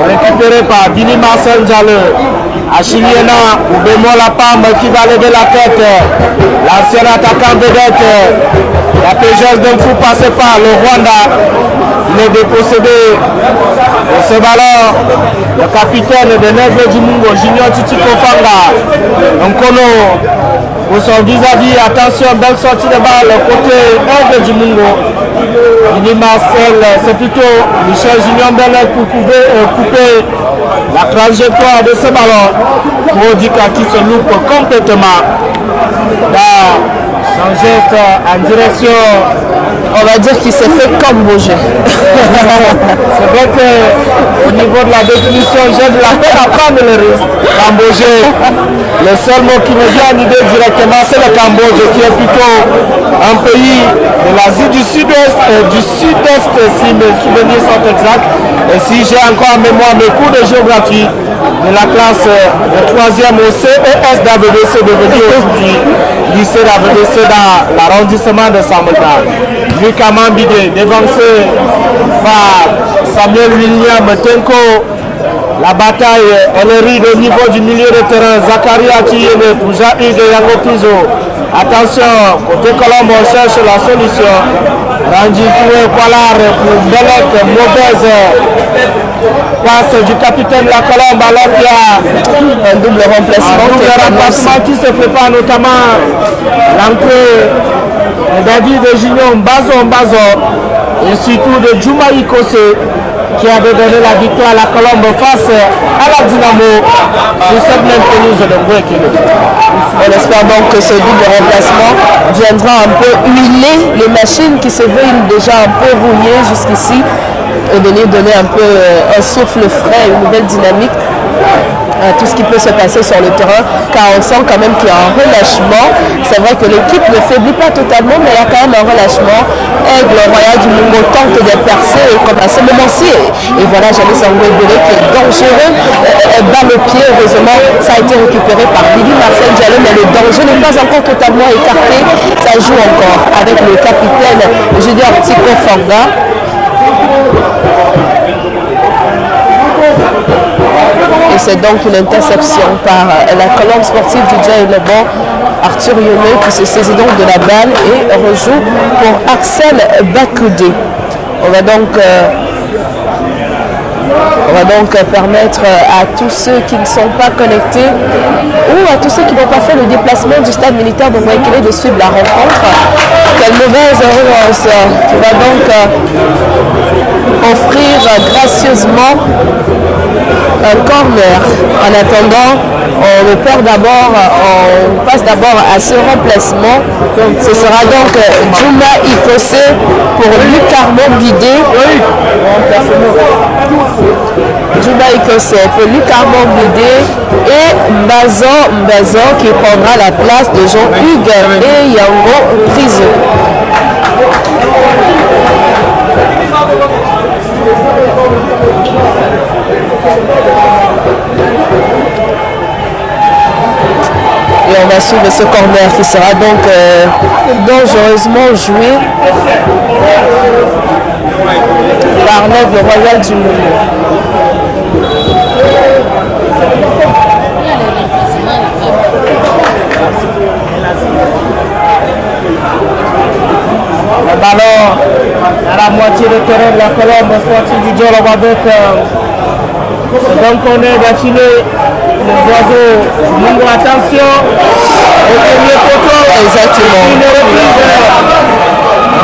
récupéré par Bini Marcel Diallo. Achiliena ou Bémol Lapam qui va lever la tête. L'ancien attaquant vedette. La PGS d'un fou passé par le Rwanda. Il est dépossédé de ce ballon. Le capitaine de Nègre du Mungo, Junior Titi Kofanga. Nkono pour son vis-à-vis. Attention, belle sortie de balle côté Nègre du Mungo. Il dit Marcel, c'est plutôt Michel Junior Bellec pour couper la trajectoire de ce ballon. Modika qui se loupe complètement dans son geste en direction. On va dire qu'il s'est fait Cambodge. C'est vrai qu'au niveau de la définition, j'ai de la peine à prendre le risque. Cambodge, le seul mot qui me vient à l'idée directement, c'est le Cambodge, qui est plutôt un pays de l'Asie du Sud-Est, si mes souvenirs sont exacts. Et si j'ai encore en mémoire mes cours de géographie de la classe de 3e au CES d'AVDC, devenu aujourd'hui lycée d'AVDC dans l'arrondissement de Sambota. Lucas Mambide, dévancé par Samuel William Tenko. La bataille, elle est rude au niveau du milieu de terrain. Zachary Atiyeme pour Jean-Hugues Yango Pizo. Attention, côté Colombe, on cherche la solution. Randy Toué Kwalar pour Belek, mauvaise passe du capitaine de la Colombe alors qu'il y a Un double remplacement qui se prépare, notamment l'entrée de David Gignon Mbazo et surtout de Djouma Ikose qui avait donné la victoire à la Colombe face à la Dynamo sur cette même pelouse de Ngouekele. On espère donc que ce double remplacement viendra un peu huiler les machines qui se veulent déjà un peu rouillées jusqu'ici et donner un peu un souffle frais, une nouvelle dynamique à tout ce qui peut se passer sur le terrain, car on sent quand même qu'il y a un relâchement. C'est vrai que l'équipe ne faiblit pas totalement, mais il y a quand même un relâchement. Aigle Royal du Mungo tente de percer, et comme à ce moment-ci, et voilà Janice Angouebele qui est dangereux, bat le pied. Heureusement, ça a été récupéré par Billy Marcel Diallo, mais le danger n'est pas encore totalement écarté. Ça joue encore avec le capitaine Junior Tico Fanga. Et c'est donc une interception par la colonne sportive du Djaï Lebon, Arthur Yomé, qui se saisit donc de la balle et rejoue pour Axel Bakoudé. On va donc permettre à tous ceux qui ne sont pas connectés ou à tous ceux qui n'ont pas fait le déplacement du stade militaire de Ngouekele de suivre la rencontre. Quelle mauvaise relance qui va donc offrir gracieusement un corner. En attendant, on passe d'abord à ce remplacement. Ce sera donc Djouma Ikose pour Luc Armand Bidé. Djouma Ikose pour Luc Armand Bidé et Mbazo qui prendra la place de Jean-Hugues et Yango Priso. Et on va suivre ce corner qui sera donc dangereusement joué par l'Aigle Royal du Mungo. Le ballon à la moitié de terrain de la Colombe sportive du Dialogue avec donc on est d'affilée les oiseaux du Mungo. Attention au premier poteau. Exactement. Une reprise.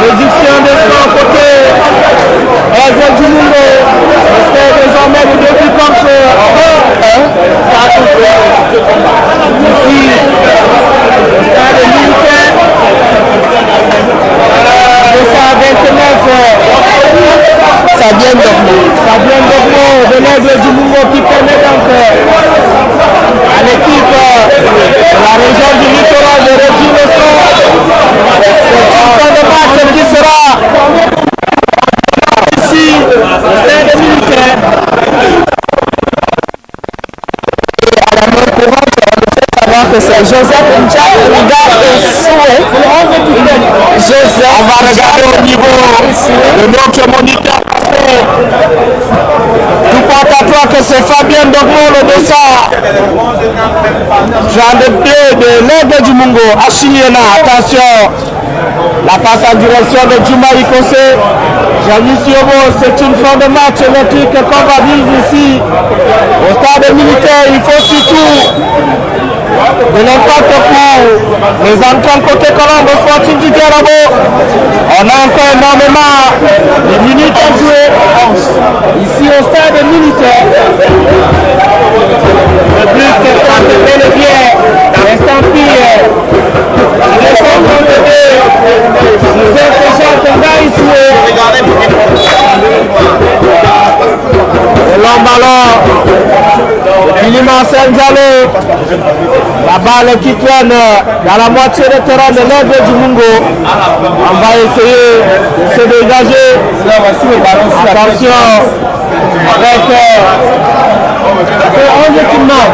Réduction de son côté. Oiseaux du Mungo. C'est désormais le début contre 1-1. Ici, le stade militaire. 229. Fabien Dormo de l'Aigle du Mungo qui permet donc à l'équipe de la région du littoral de réduire le score. C'est une fin de match qui sera ici au stade militaire. Et à la main courante, on nous fait savoir que c'est Joseph Ndjanga et Soué. On va regarder au niveau de notre moniteur. Tout porte à toi que c'est Fabien Dormo le dessin. Jean de pied de l'Aigle du Mungo. Achillena, attention. La passe en direction de Djouma Ikose. Janice Yobo, c'est une fin de match électrique qu'on va vivre ici. Au stade militaire, il faut surtout de l'impact pour les entrants côté Colombe sportif du Dialogue. On a encore énormément de minutes à jouer ici au stade militaire. Le but tente bel et bien l'estampille de son côté. Joseph Jean le long ballon Billy Marcel Diallo. La balle qui traîne dans la moitié de terrain de l'Aigle du Mungo. On va essayer de se dégager. Attention avec 11 équipements.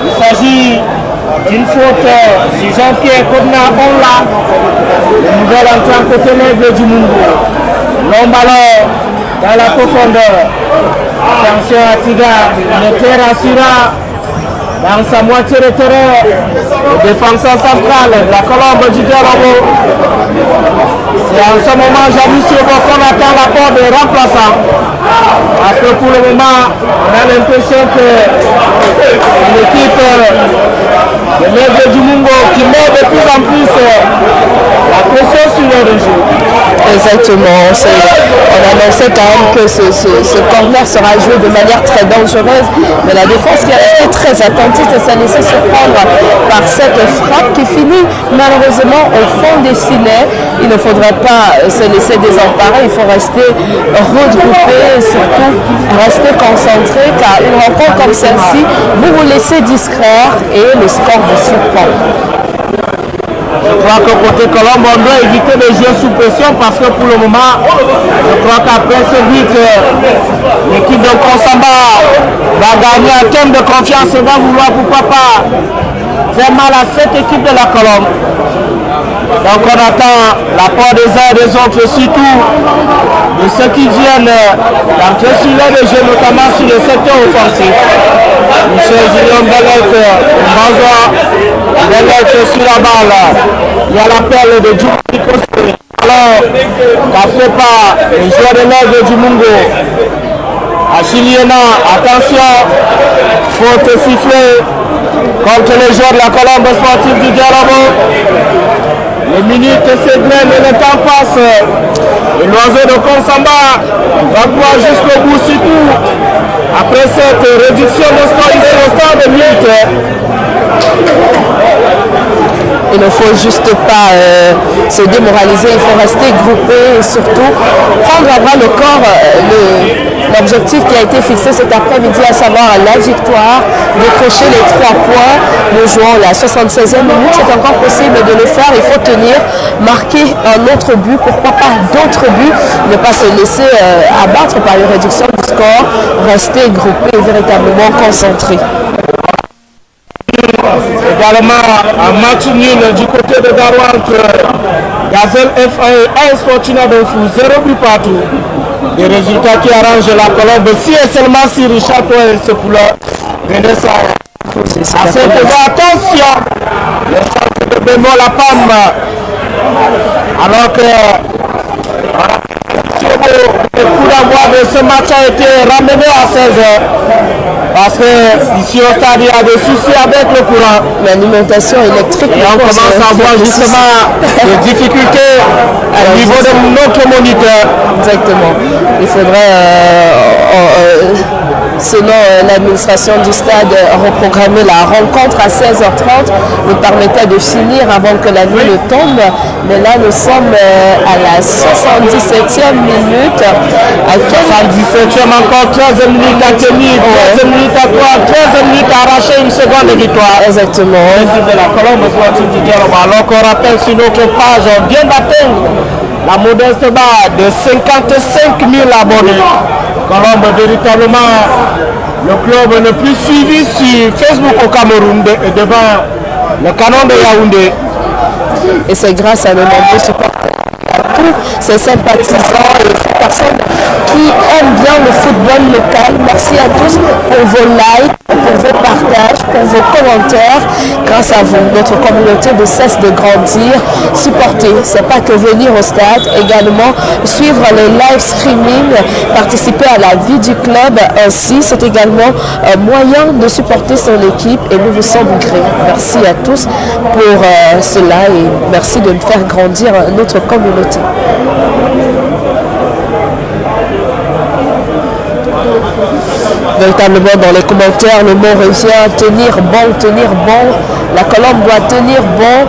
Il s'agit d'une faute sur Jean-Pierre Kodna Onla. Le nouvel entrant côté l'Aigle du Mungo. Long ballon dans la profondeur. Attention à Tiga, il était rassurant dans sa moitié de terrain. Le défenseur central, la colombe du Dialogo. C'est en ce moment, Janis Yobo, qu'on attend l'apport des remplaçants. Parce que pour le moment, on a l'impression que l'équipe de l'Aigle du Mungo qui met de plus en plus la pression sur le jeu. Exactement. On annonçait quand même que ce corner sera joué de manière très dangereuse, mais la défense qui est restée très attentiste et s'est laissée surprendre par cette frappe qui finit malheureusement au fond des filets. Il ne faudrait pas se laisser désemparer, il faut rester regroupé et surtout rester concentré, car une rencontre comme celle-ci, vous vous laissez distraire et le score vous surprend. Je crois que côté Colombe, on doit éviter de jouer sous pression parce que pour le moment, je crois qu'après ce but, l'équipe de Konsamba va gagner un terme de confiance et va vouloir pourquoi pas faire mal à cette équipe de la Colombe. Donc on attend l'apport des uns et des autres, surtout de ceux qui viennent d'entrer sur le jeu, notamment sur le secteur offensif. Michel Julien Belek, sur la balle. Il y a l'appel de Djoumiko. Alors, capté par les joueurs de l'Aigle du Mungo. Achiliena, attention, faute sifflée contre les joueurs de la Colombe sportive du Dialogo. Les minutes s'égrènent et le temps passe. Et l'oiseau de Konsamba va pouvoir jusqu'au bout, surtout après cette réduction de score ici au stade de minutes. Il ne faut juste pas se démoraliser, il faut rester groupé et surtout prendre à bras le corps l'objectif qui a été fixé cet après-midi, à savoir la victoire, décrocher les 3 points. Nous jouons la 76e minute, c'est encore possible de le faire, il faut tenir, marquer un autre but, pourquoi pas d'autres buts, ne pas se laisser abattre par une réduction du score, rester groupé et véritablement concentré. Également un match nul du côté de Darou entre Gazelle FA et AS Fortuna de Fou, 0 but partout. Des résultats qui arrangent la Colombe si et seulement si Richard Toy et Sepoula venaient à cette attention, le centre de Bémol la Pam, alors que le coup d'envoi de ce match a été ramené à 16h. Parce que ici au stade il y a des soucis avec le courant. L'alimentation électrique. Et on commence à voir justement des difficultés au niveau de notre moniteur. Exactement. Il faudrait, selon l'administration du stade, reprogrammer la rencontre à 16h30. Nous permettait de finir avant que la nuit ne tombe. Mais là, nous sommes à la 77e minute. À 77e encore, 13e minute à tenir, 13e minute à quoi, 13e minute à arracher une seconde de victoire. Exactement. L'équipe de la Colombe sportive du Dialogo. Alors qu'on rappelle sur notre page, on vient d'atteindre la modeste barre de 55 000 abonnés. Colombe, véritablement, le club le plus suivi sur Facebook au Cameroun et devant le canon de Yaoundé. Et c'est grâce à nos nombreux supporters, à tous ces sympathisants et ces personnes qui aiment bien le football local. Merci à tous pour vos likes, pour vos partages, pour vos commentaires. Grâce à vous, notre communauté ne cesse de grandir. Supporter, c'est pas que venir au stade, également suivre les live streaming, participer à la vie du club ainsi. C'est également un moyen de supporter son équipe et nous vous sommes gré. Merci à tous pour cela et merci de faire grandir notre communauté. Véritablement dans les commentaires, le mot revient, tenir bon. La Colombe doit tenir bon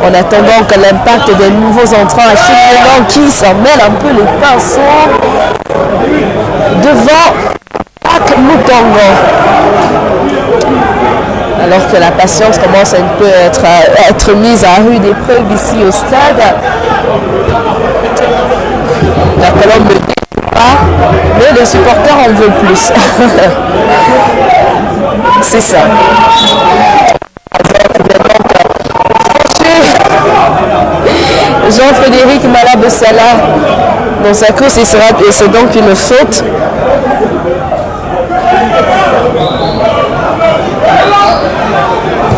en attendant que l'impact des nouveaux entrants à Chine qui s'en mêle un peu les pinceaux devant Ak Mutongo. Alors que la patience commence à un peu être mise à rude épreuve ici au stade. La Colombe ne dit pas, mais les supporters en veulent plus. C'est ça. Jean-Frédéric Malabessala dans sa course, et c'est donc une faute.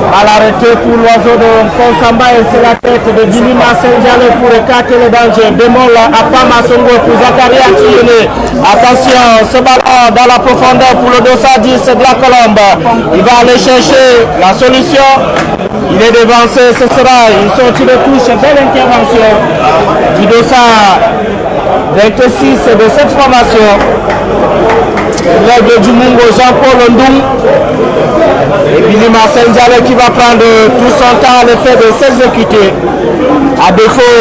Balle arrêtée pour l'oiseau de Konsamba et c'est la tête de Billy Marcel Diallo pour écarter le danger. Bémol à Pama Songo pour Zakaria Tiyene. Attention, ce ballon dans la profondeur pour le Dossa 10 de la Colombe. Il va aller chercher la solution. Il est devancé, ce sera une sortie de touche. Belle intervention du Dossa 26 de cette formation. L'aigle du Mungo, Jean-Paul Ndung. Et Billy Marcel Diallo qui va prendre tout son temps à l'effet de s'exécuter. À défaut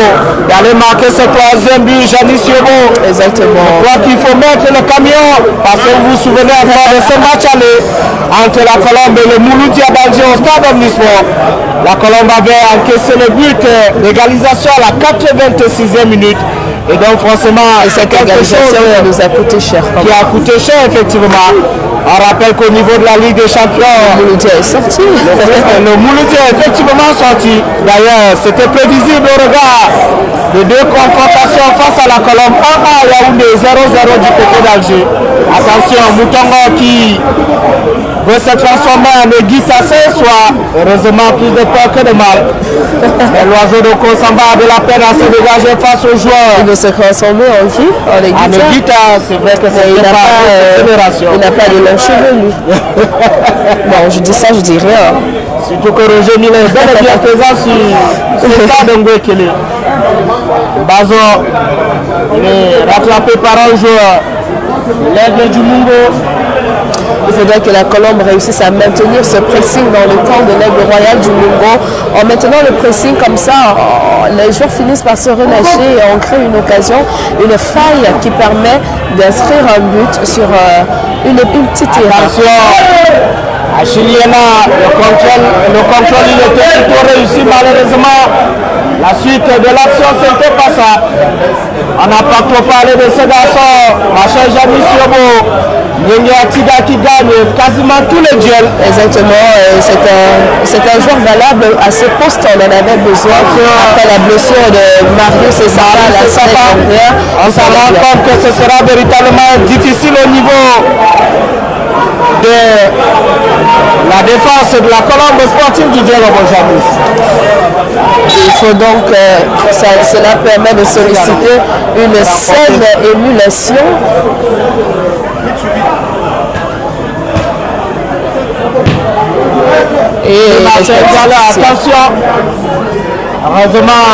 d'aller marquer ce troisième but, Janis Yobo. Exactement. Je crois qu'il faut mettre le camion, parce que vous vous souvenez encore de ce match aller entre la Colombe et le Mouloudi Abadji au stade Omnisport. La Colombe avait encaissé le but d'égalisation à la 86e minute. Et donc forcément, c'est quelque chose qui nous a coûté cher. Qui a coûté cher, effectivement. On rappelle qu'au niveau de la Ligue des Champions, le Mouloudi est sorti. Le Mouloudi est effectivement sorti. D'ailleurs, c'était prévisible au regard de deux confrontations face à la Colombe. 1-1 à Yaoundé, 0-0 du côté d'Alger. Attention, Moutongo qui veut se transformer en Guita ce soir. Heureusement, plus de peur que de mal. Et l'oiseau de Konsamba a de la peine à se dégager face aux joueurs. Il veut se transformer en qui? En Guita, c'est vrai que c'est une génération. Il n'a pas de longs cheveux, lui. Bon, je dis ça, je dis rien. Surtout que Roger Mille est bel et bien présent sur le stade de Ngwekele. Bazo, il est rattrapé par un joueur. L'aigle du Mungo. Il faudrait que la Colombe réussisse à maintenir ce pressing dans le camp de l'aigle royal du Mungo. En maintenant le pressing comme ça, les joueurs finissent par se relâcher et on crée une occasion, une faille qui permet d'inscrire un but sur une petite erreur. À Chiliena, le contrôle il était plutôt réussi, malheureusement. La suite de l'action, c'était pas ça. On n'a pas trop parlé de ce garçon, Machin Janis Yobo. Atiga qui gagne quasiment tous les duels. Exactement, c'est un joueur valable à ce poste, on en avait besoin après la blessure de Mario César. On s'en rend compte que ce sera véritablement difficile au niveau de la défense de la Colombe sportive du duel au Janis. Il faut donc, cela permet de solliciter une saine émulation. Et attention, heureusement,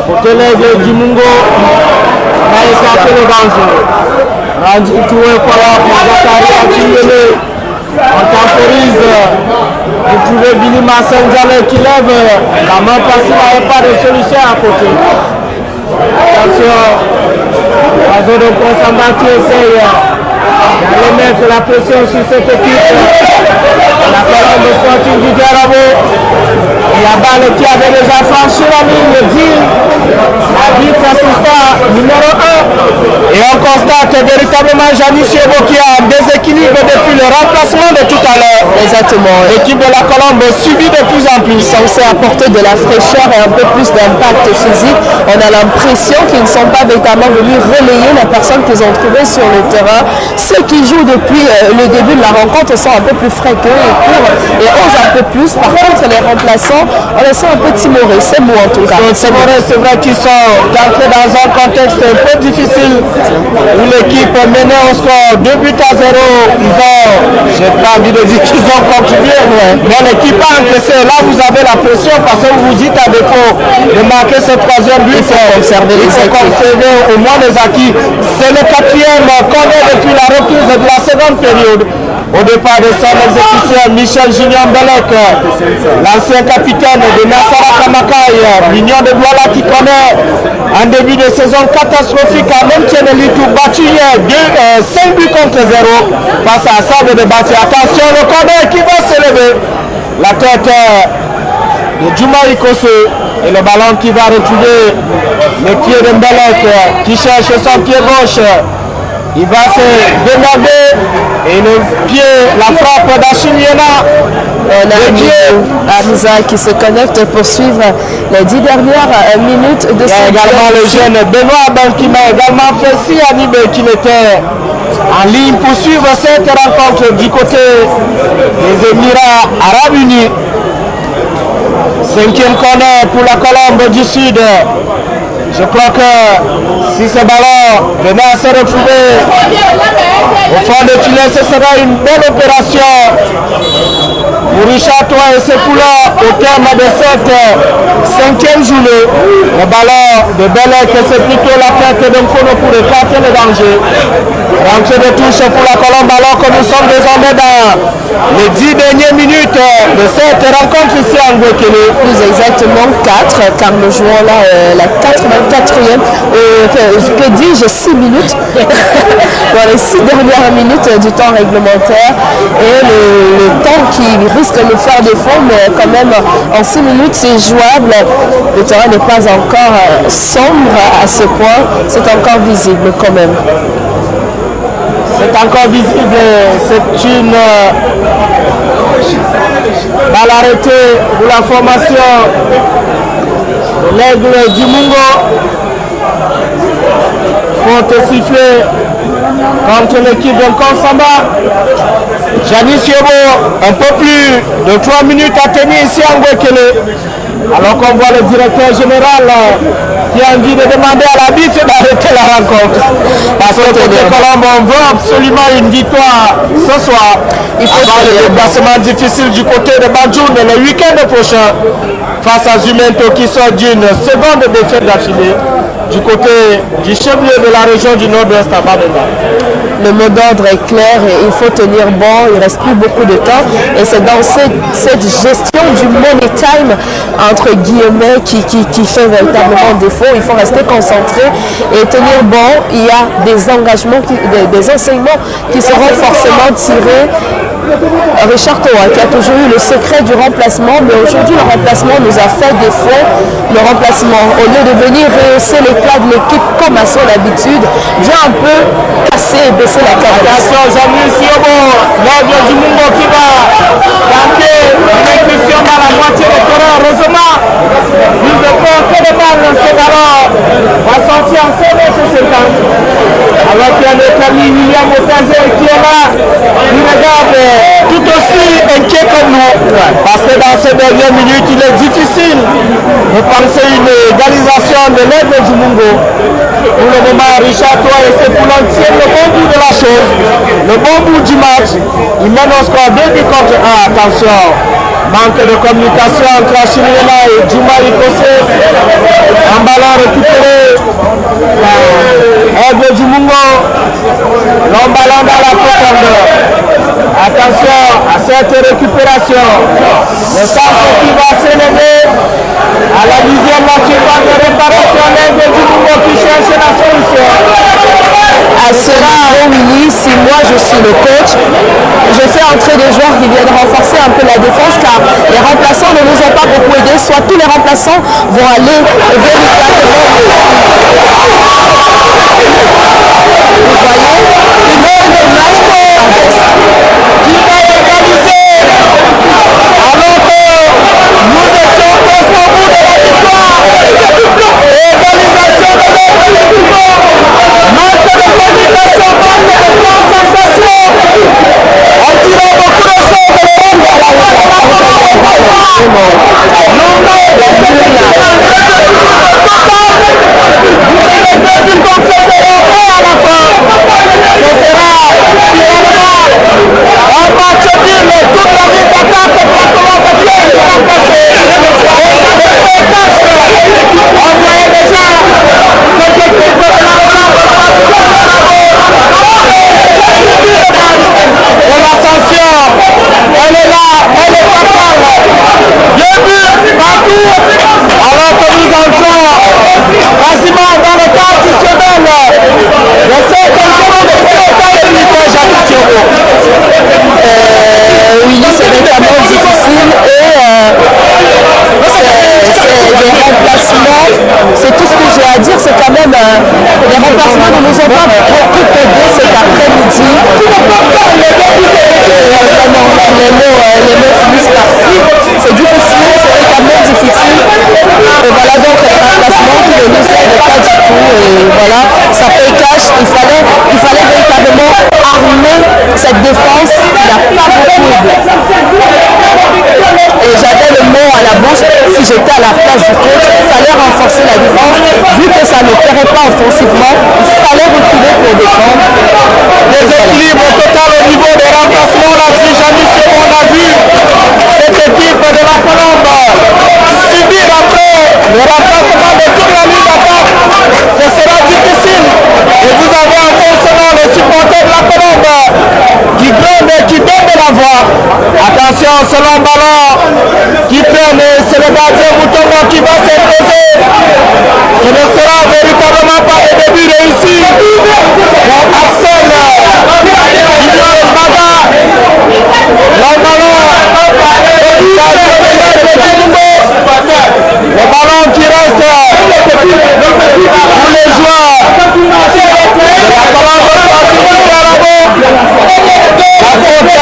pour que l'aigle du Mungo a échappé le danger. Randy Toué pour Zakaria Tiyene. On temporise pour trouver Billy Marcel Diallo qui lève la main parce qu'il n'avait pas de solution à côté. Attention, l'oiseau de Konsamba qui essaye d'aller mettre la pression sur cette équipe. La Colombe sportive du Diarabo. Et la balle qui avait déjà franchi la ligne dit l'arbitre assistant numéro 1. Et on constate véritablement Janis Yobo qui a un déséquilibre depuis le remplacement de tout à l'heure. Exactement. L'équipe de la Colombe subit de plus en plus. Censé apporter de la fraîcheur et un peu plus d'impact physique. On a l'impression qu'ils ne sont pas véritablement venus relayer la personne qu'ils ont trouvée sur le terrain. Ceux qui jouent depuis le début de la rencontre sont un peu plus frais qu'eux et courent et osent un peu plus. Par contre, les remplaçants, on les sent un peu timorés. C'est mou en tout cas. C'est vrai qu'ils sont entrés dans un contexte un peu difficile où l'équipe menait au score 2 buts à 0. J'ai pas envie de dire qu'ils ont contribué, mais l'équipe a encaissé. Là, vous avez la pression parce que vous dites à défaut de marquer ce troisième but. Il faut conserver au moins les acquis. C'est le quatrième qu'on est depuis la reprise de la seconde période. Au départ de son exécution, Michel Junior Belek, l'ancien capitaine de Nassara Kamakaï, Mignon de Douala qui connaît un début de saison catastrophique, a même Litou battu hier 5 buts contre 0 face à Sable de Bati. Attention, le corner qui va se lever. La tête de Djouma Ikoso et le ballon qui va retrouver le pied de Mbelek qui cherche son pied gauche. Il va se démerder et le pied, la frappe d'Achimiena. On a Hamza qui se connecte pour suivre les 10 dernières minutes de cette Il y a également le jeune Benoît Abel qui m'a également fait si animé qu'il était en ligne pour suivre cette rencontre du côté des Émirats Arabes Unis. 5e corner pour la Colombe du Sud. Je crois que si ce ballon venait à se retrouver au fond de filet, ce sera une belle opération pour Richard Toit et ses couleurs au terme de cette 5e journée. Le ballon de Bellec, c'est plutôt la tête d'un Kono pour écarter le danger. Rentrée de touche pour la Colombe alors que nous sommes désormais dans les 10 dernières minutes de cette rencontre ici à Ngwekele. Plus exactement 4, car nous jouons là la 84e, que dis-je, 6 minutes, dans les 6 dernières minutes du temps réglementaire, et le temps qui risque de nous faire défaut, mais quand même en 6 minutes c'est jouable. Le terrain n'est pas encore sombre à ce point, c'est encore visible quand même. C'est encore visible, c'est une balle arrêtée pour la formation de l'Aigle du Mungo. Faute sifflée contre l'équipe de Konsamba. Janice Yobo, un peu plus de 3 minutes à tenir ici à Ngwekele. Alors qu'on voit le directeur général qui a envie de demander à l'arbitre d'arrêter la rencontre. Parce que côté Colombe, on veut absolument une victoire ce soir. Il faut avoir le déplacement difficile du côté de Badjoun le week-end prochain face à Zumento qui sort d'une seconde défaite d'affilée du côté du chef-lieu de la région du Nord-Ouest à Babenda. Le mot d'ordre est clair et il faut tenir bon, il ne reste plus beaucoup de temps et c'est dans cette gestion du money time entre guillemets qui fait véritablement défaut. Il faut rester concentré et tenir bon. Il y a des engagements, des enseignements qui seront forcément tirés. Richard Toa qui a toujours eu le secret du remplacement, mais aujourd'hui le remplacement nous a fait défaut. Le remplacement, au lieu de venir rehausser l'éclat de l'équipe comme à son habitude, vient un peu casser et baisser la cadence. Attention, Jean-Louis Siobo, l'ordre du Mungo qui va tenter une incursion dans la moitié du terrain. Heureusement, plus de peur que de balles, ce ballon va sortir en 5 mètres 50. Alors qu'il y a notre ami William Otazer qui est là, il regarde tout aussi inquiet comme nous. Parce que dans ces dernières minutes, il est difficile de penser une égalisation de l'Aigle du Mungo. Pour le moment, Richard Toit et ses poulons tiennent le bon bout de la chose, le bon bout du match. Il mène au score 2 buts contre 1. Attention, manque de communication entre Achimena et Djuma Ikose. Un ballon récupéré. Aigle du Mungo. Long ballon dans la profondeur. Attention à cette récupération. Le centre qui va s'élever à la 10e surface de réparation. L'Aigle du Mungo qui cherche la solution. À cela, Willy, si moi je suis le coach, je fais entrer des joueurs qui viennent renforcer un peu la défense car les remplaçants ne nous ont pas beaucoup aidés, soit tous les remplaçants vont aller véritablement. Vous voyez, une heure de match qui va égaliser alors que nous étions presque au bout de la victoire. Égalisation de l'Aigle. Manque de communication, manque de concentration. On dirait beaucoup de choses de l'Europe à la c'est tout ce que j'ai à dire, c'est quand même les remplacements ne nous ont pas beaucoup aidé cet après-midi. Les mots finissent par fuir. C'est difficile, c'est également difficile. Et voilà donc les remplacements qui ne nous aident pas du tout. Et voilà, ça paye cash. Il fallait véritablement armer cette défense. Il n'a pas beaucoup aidé. Et j'avais le mot à la bouche. Si j'étais à la place du coach, il fallait renforcer la défense. Vu que ça ne paierait pas offensivement, il fallait reculer pour défendre. Déséquilibre total au niveau des remplacements là-dessus, Janis, on a vu cette équipe de la Colombe subir après le remplacement de toute la ligne d'attaque. Ce sera difficile. Et vous avez en concernant les supporters de la Colombe qui grondent et qui donnent de la voix. Attention, c'est le ballon qui prenne, c'est le gardien Moutongo qui va s'imposer. Ce ne sera véritablement pas le début réussi pour Axel Baga. Le ballon qui reste pour les joueurs de la Colombe sportive de Carabo. La faute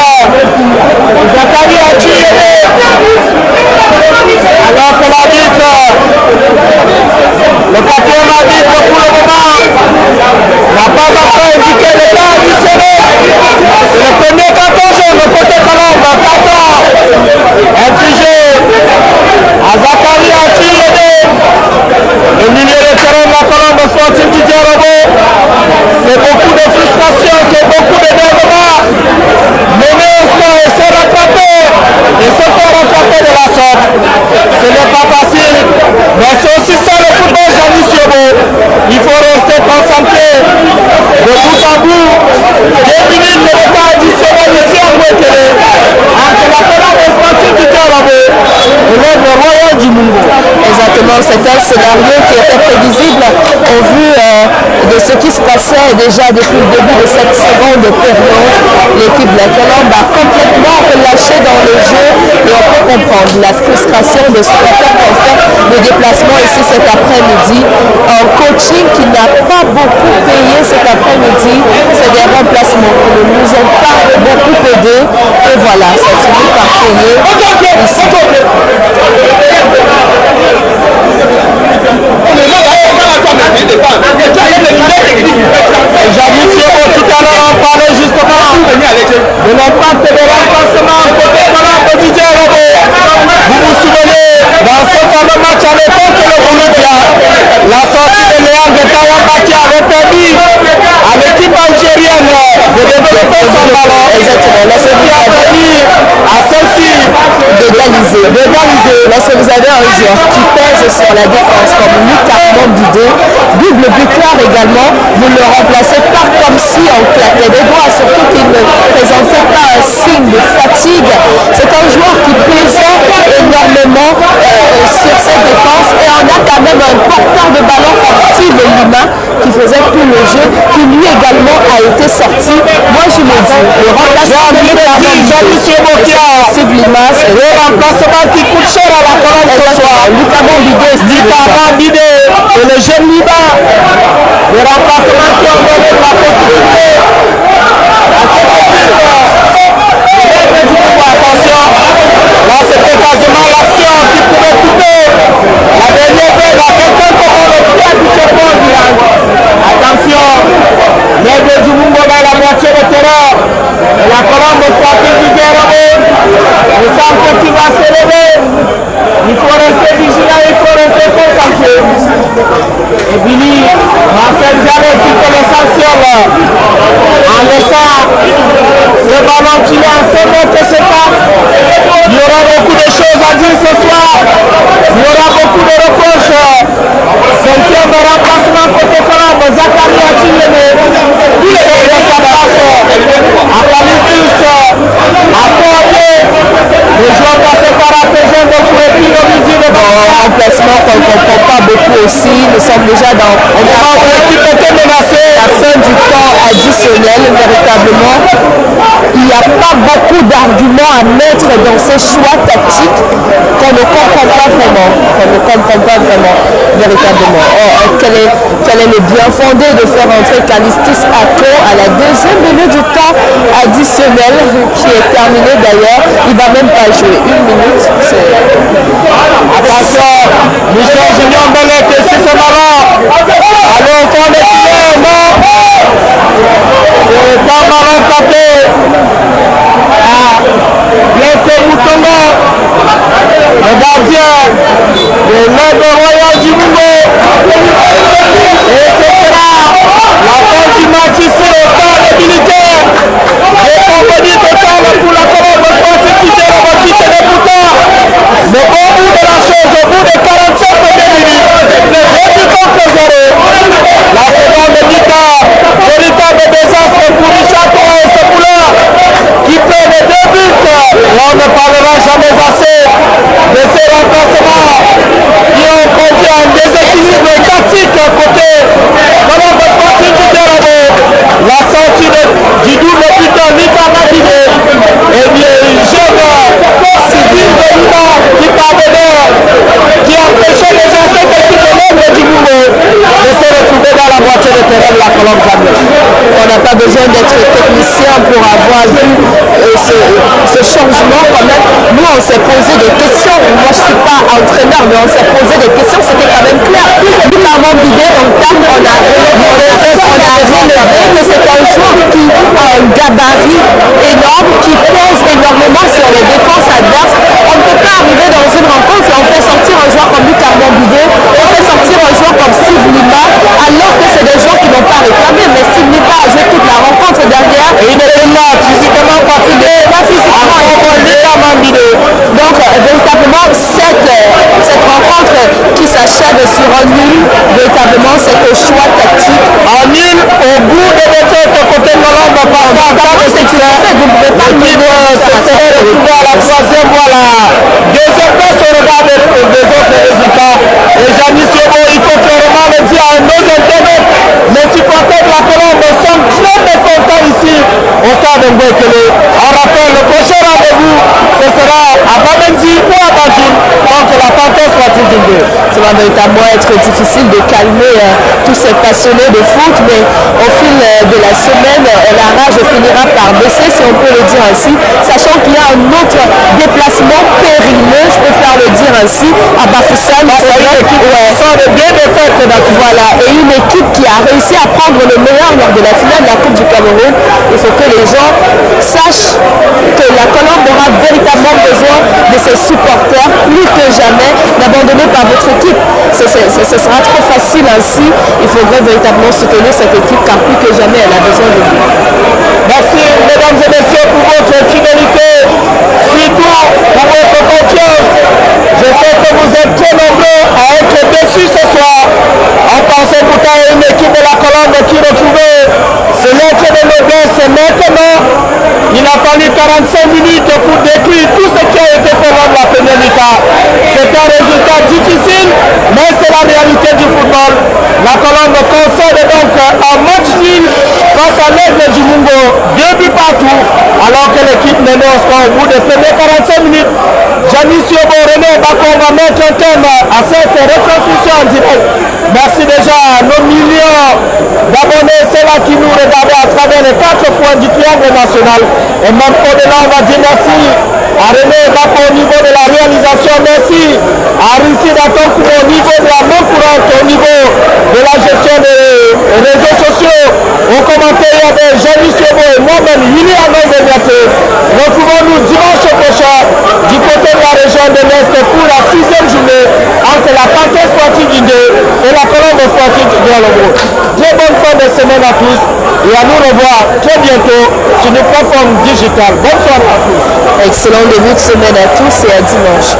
Zachary Achille. Alors que l'arbitre, le quatrième arbitre pour le moment, n'a pas encore indiqué le temps additionnel. C'est le premier carton jaune de côté Colombe, carton infligé à Zachary Achille, le milieu de terrain de la Colombe sportive du Diarabo. C'est beaucoup de frustration, c'est beaucoup de développement. Mener au score et se rattraper, et se faire rattraper de la sorte. Ce n'est pas facile, mais c'est aussi ça le football, Janis Yobo. Il faut rester concentré de bout en bout. 2 minutes de retard additionnel ici à Mouekele, entre la Colombe sportive du Diarabo et l'œuvre royale du Mungo. Exactement, c'était un scénario qui était prévisible au vu de ce qui se passait déjà depuis le début de cette seconde période. L'équipe de la Colombe a complètement relâché dans le jeu et on peut comprendre la frustration de ce qui ont fait le déplacement ici cet après-midi. Un coaching qui n'a pas beaucoup payé cet après-midi, c'est des remplacements qui ne nous ont pas beaucoup aidés et voilà, ça finit par payer ici. Janis Yobo, tout à l'heure on parlait justement de l'impact de remplacement côté Colombe du Diarabo. Vous vous souvenez, dans ce fameux match à l'époque de Bolivia, la sortie de Léon Getawamba qui avait permis à l'équipe algérienne de développer son ballon. Exactement, là c'est qui a permis à celle-ci d'égaliser. Lorsque vous avez un joueur qui pèse sur la défense comme Luc Armand Bidé, double buteur également, vous le remplacez pas comme si on claquait des doigts, surtout qu'il ne présentait pas un signe de fatigue. C'est un joueur qui pesait énormément sur cette défense et on a quand même un porteur de ballon comme Steve Lima qui faisait tout le jeu, qui lui également a été sorti. Moi je me dis, le remplacement de Luc Armand Steve Lima, c'est le remplacement qui coûte cher à la Colombe ce soir. Luc Armand Bidé et le jeune Liba. Le remplacement qui ont donné la possibilité à cette équipe de mettre du coup, attention. Là c'était quasiment l'action qui pouvait couper la dernière vague à quelqu'un comme on le dit habituellement au village. Attention, l'aide du Mungo dans la moitié de terrain. Et la Colombe sportive du Diarabo. Le centre qui va s'élever. Il faut rester vigilant, il faut rester concentré. Et Billy, Marcel Jarret qui fait l'essentiel en laissant ce ballon qui est en 5 mètres c'est pas. Il y aura beaucoup de choses à dire ce soir. Il y aura beaucoup de reproches. 5e remplacement côté Colombe, Zachary Achille. Il est de sa place à Palistus, à Poirier. Les joueurs passés par la PG de Fouepi au midi de remplacement qu'on ne comprend pas beaucoup aussi. Nous sommes déjà dans l'équipe était menacée. La fin du temps additionnel, véritablement. Il n'y a pas beaucoup d'arguments à mettre dans ces choix tactiques qu'on ne comprend pas vraiment. Véritablement. Quel est le bien fondé de faire entrer Calistus Ako à la 2e minute du temps additionnel qui est terminé d'ailleurs. Il ne va même pas jouer 1 minute. Attention, Michel Junior Belek et si c'est marrant. Allons au fond des filets, non. C'est un ballon capé. Bientôt Moutongo. Le gardien On n'a pas besoin d'être technicien pour avoir vu ce changement quand même. Nous, on s'est posé des questions. Moi, je ne suis pas entraîneur, mais on s'est posé des questions. C'était quand même clair. Luc Armand Bidet, on a relevé que c'est un joueur qui a un gabarit énorme, qui pèse énormément sur les défenses adverses. On ne peut pas arriver dans une rencontre et on fait sortir un joueur comme Luc Armand Bidet, on fait sortir un joueur comme Steve Lima, alors que c'est des joueurs qui n'ont pas réclamé. Mais Steve Lima a joué toute la rencontre derrière. Et il est là, physiquement fatigué, pas physiquement, Luc Armand Bidet. Donc, véritablement, cette rencontre qui s'achève sur un nul, véritablement, c'est un choix tactique. Un nul au bout de notre côté de l'ombre, parce qu'en cas de succès, vous ne pouvez pas se serait retrouvé à la troisième voie, la deuxième place au regard des autres résultats. Et Janis Yobo, il faut clairement le dire à nos internautes, les supporters de la Colombe sont très mécontents ici au stade de Ngwekele. On rappelle, le prochain rendez-vous, ce sera à Bamendi ou à Banjul, donc la Panthère soit Djindé. Ça va véritablement être difficile de calmer tous ces passionnés de foot, mais au fil de la semaine, la rage finira par baisser, si on peut le dire ainsi, sachant qu'il y a un autre déplacement périlleux, je préfère le dire ainsi, à Bafoussam. Voilà, et une équipe qui a réussi à prendre le meilleur lors de la finale de la Coupe du Cameroun. Il faut que les gens sachent que la Colombe aura véritablement besoin de ses supporters, plus que jamais. N'abandonnez pas votre équipe. Ce sera trop facile ainsi. Il faudrait véritablement soutenir cette équipe car plus que jamais elle a besoin de vous. Merci mesdames et messieurs pour votre fidélité, surtout pour votre confiance. Je sais que vous êtes très nombreux à être déçus ce soir. On pensait pourtant à une équipe de la Colombe qui retrouvait ce lettre de noblesse. Maintenant, il a fallu 45 minutes pour détruire tout ce qui a été fait lors de la première mi-temps. C'est un résultat difficile, mais c'est la réalité du football. La Colombe concède donc un match nul face à l'Aigle du Mungo, 2 buts partout, alors que l'équipe menait au score au bout des premières 45 minutes. Janis Yobo, René Bako va mettre un thème à cette reconstruction en direct. Merci déjà à nos millions d'abonnés, ceux-là qui nous regardaient à travers les 4 points du triangle national. Et même au-delà, on va dire merci à René Bako au niveau de la réalisation. Merci à Russie Datonkou au niveau de la main courante, au niveau de la gestion des réseaux sociaux. Au commentaire, il y avait Janis Yobo et moi-même, William Ndoyate. Retrouvons-nous dimanche prochain du côté de la région de l'Est pour la 6e journée entre la Panthère sportive d'Indé et la Colombe sportive de Dialogo. Très bonne fin de semaine à tous et à nous revoir très bientôt sur nos plateformes digitales. Bonne soirée à tous. Excellent début de semaine à tous et à dimanche.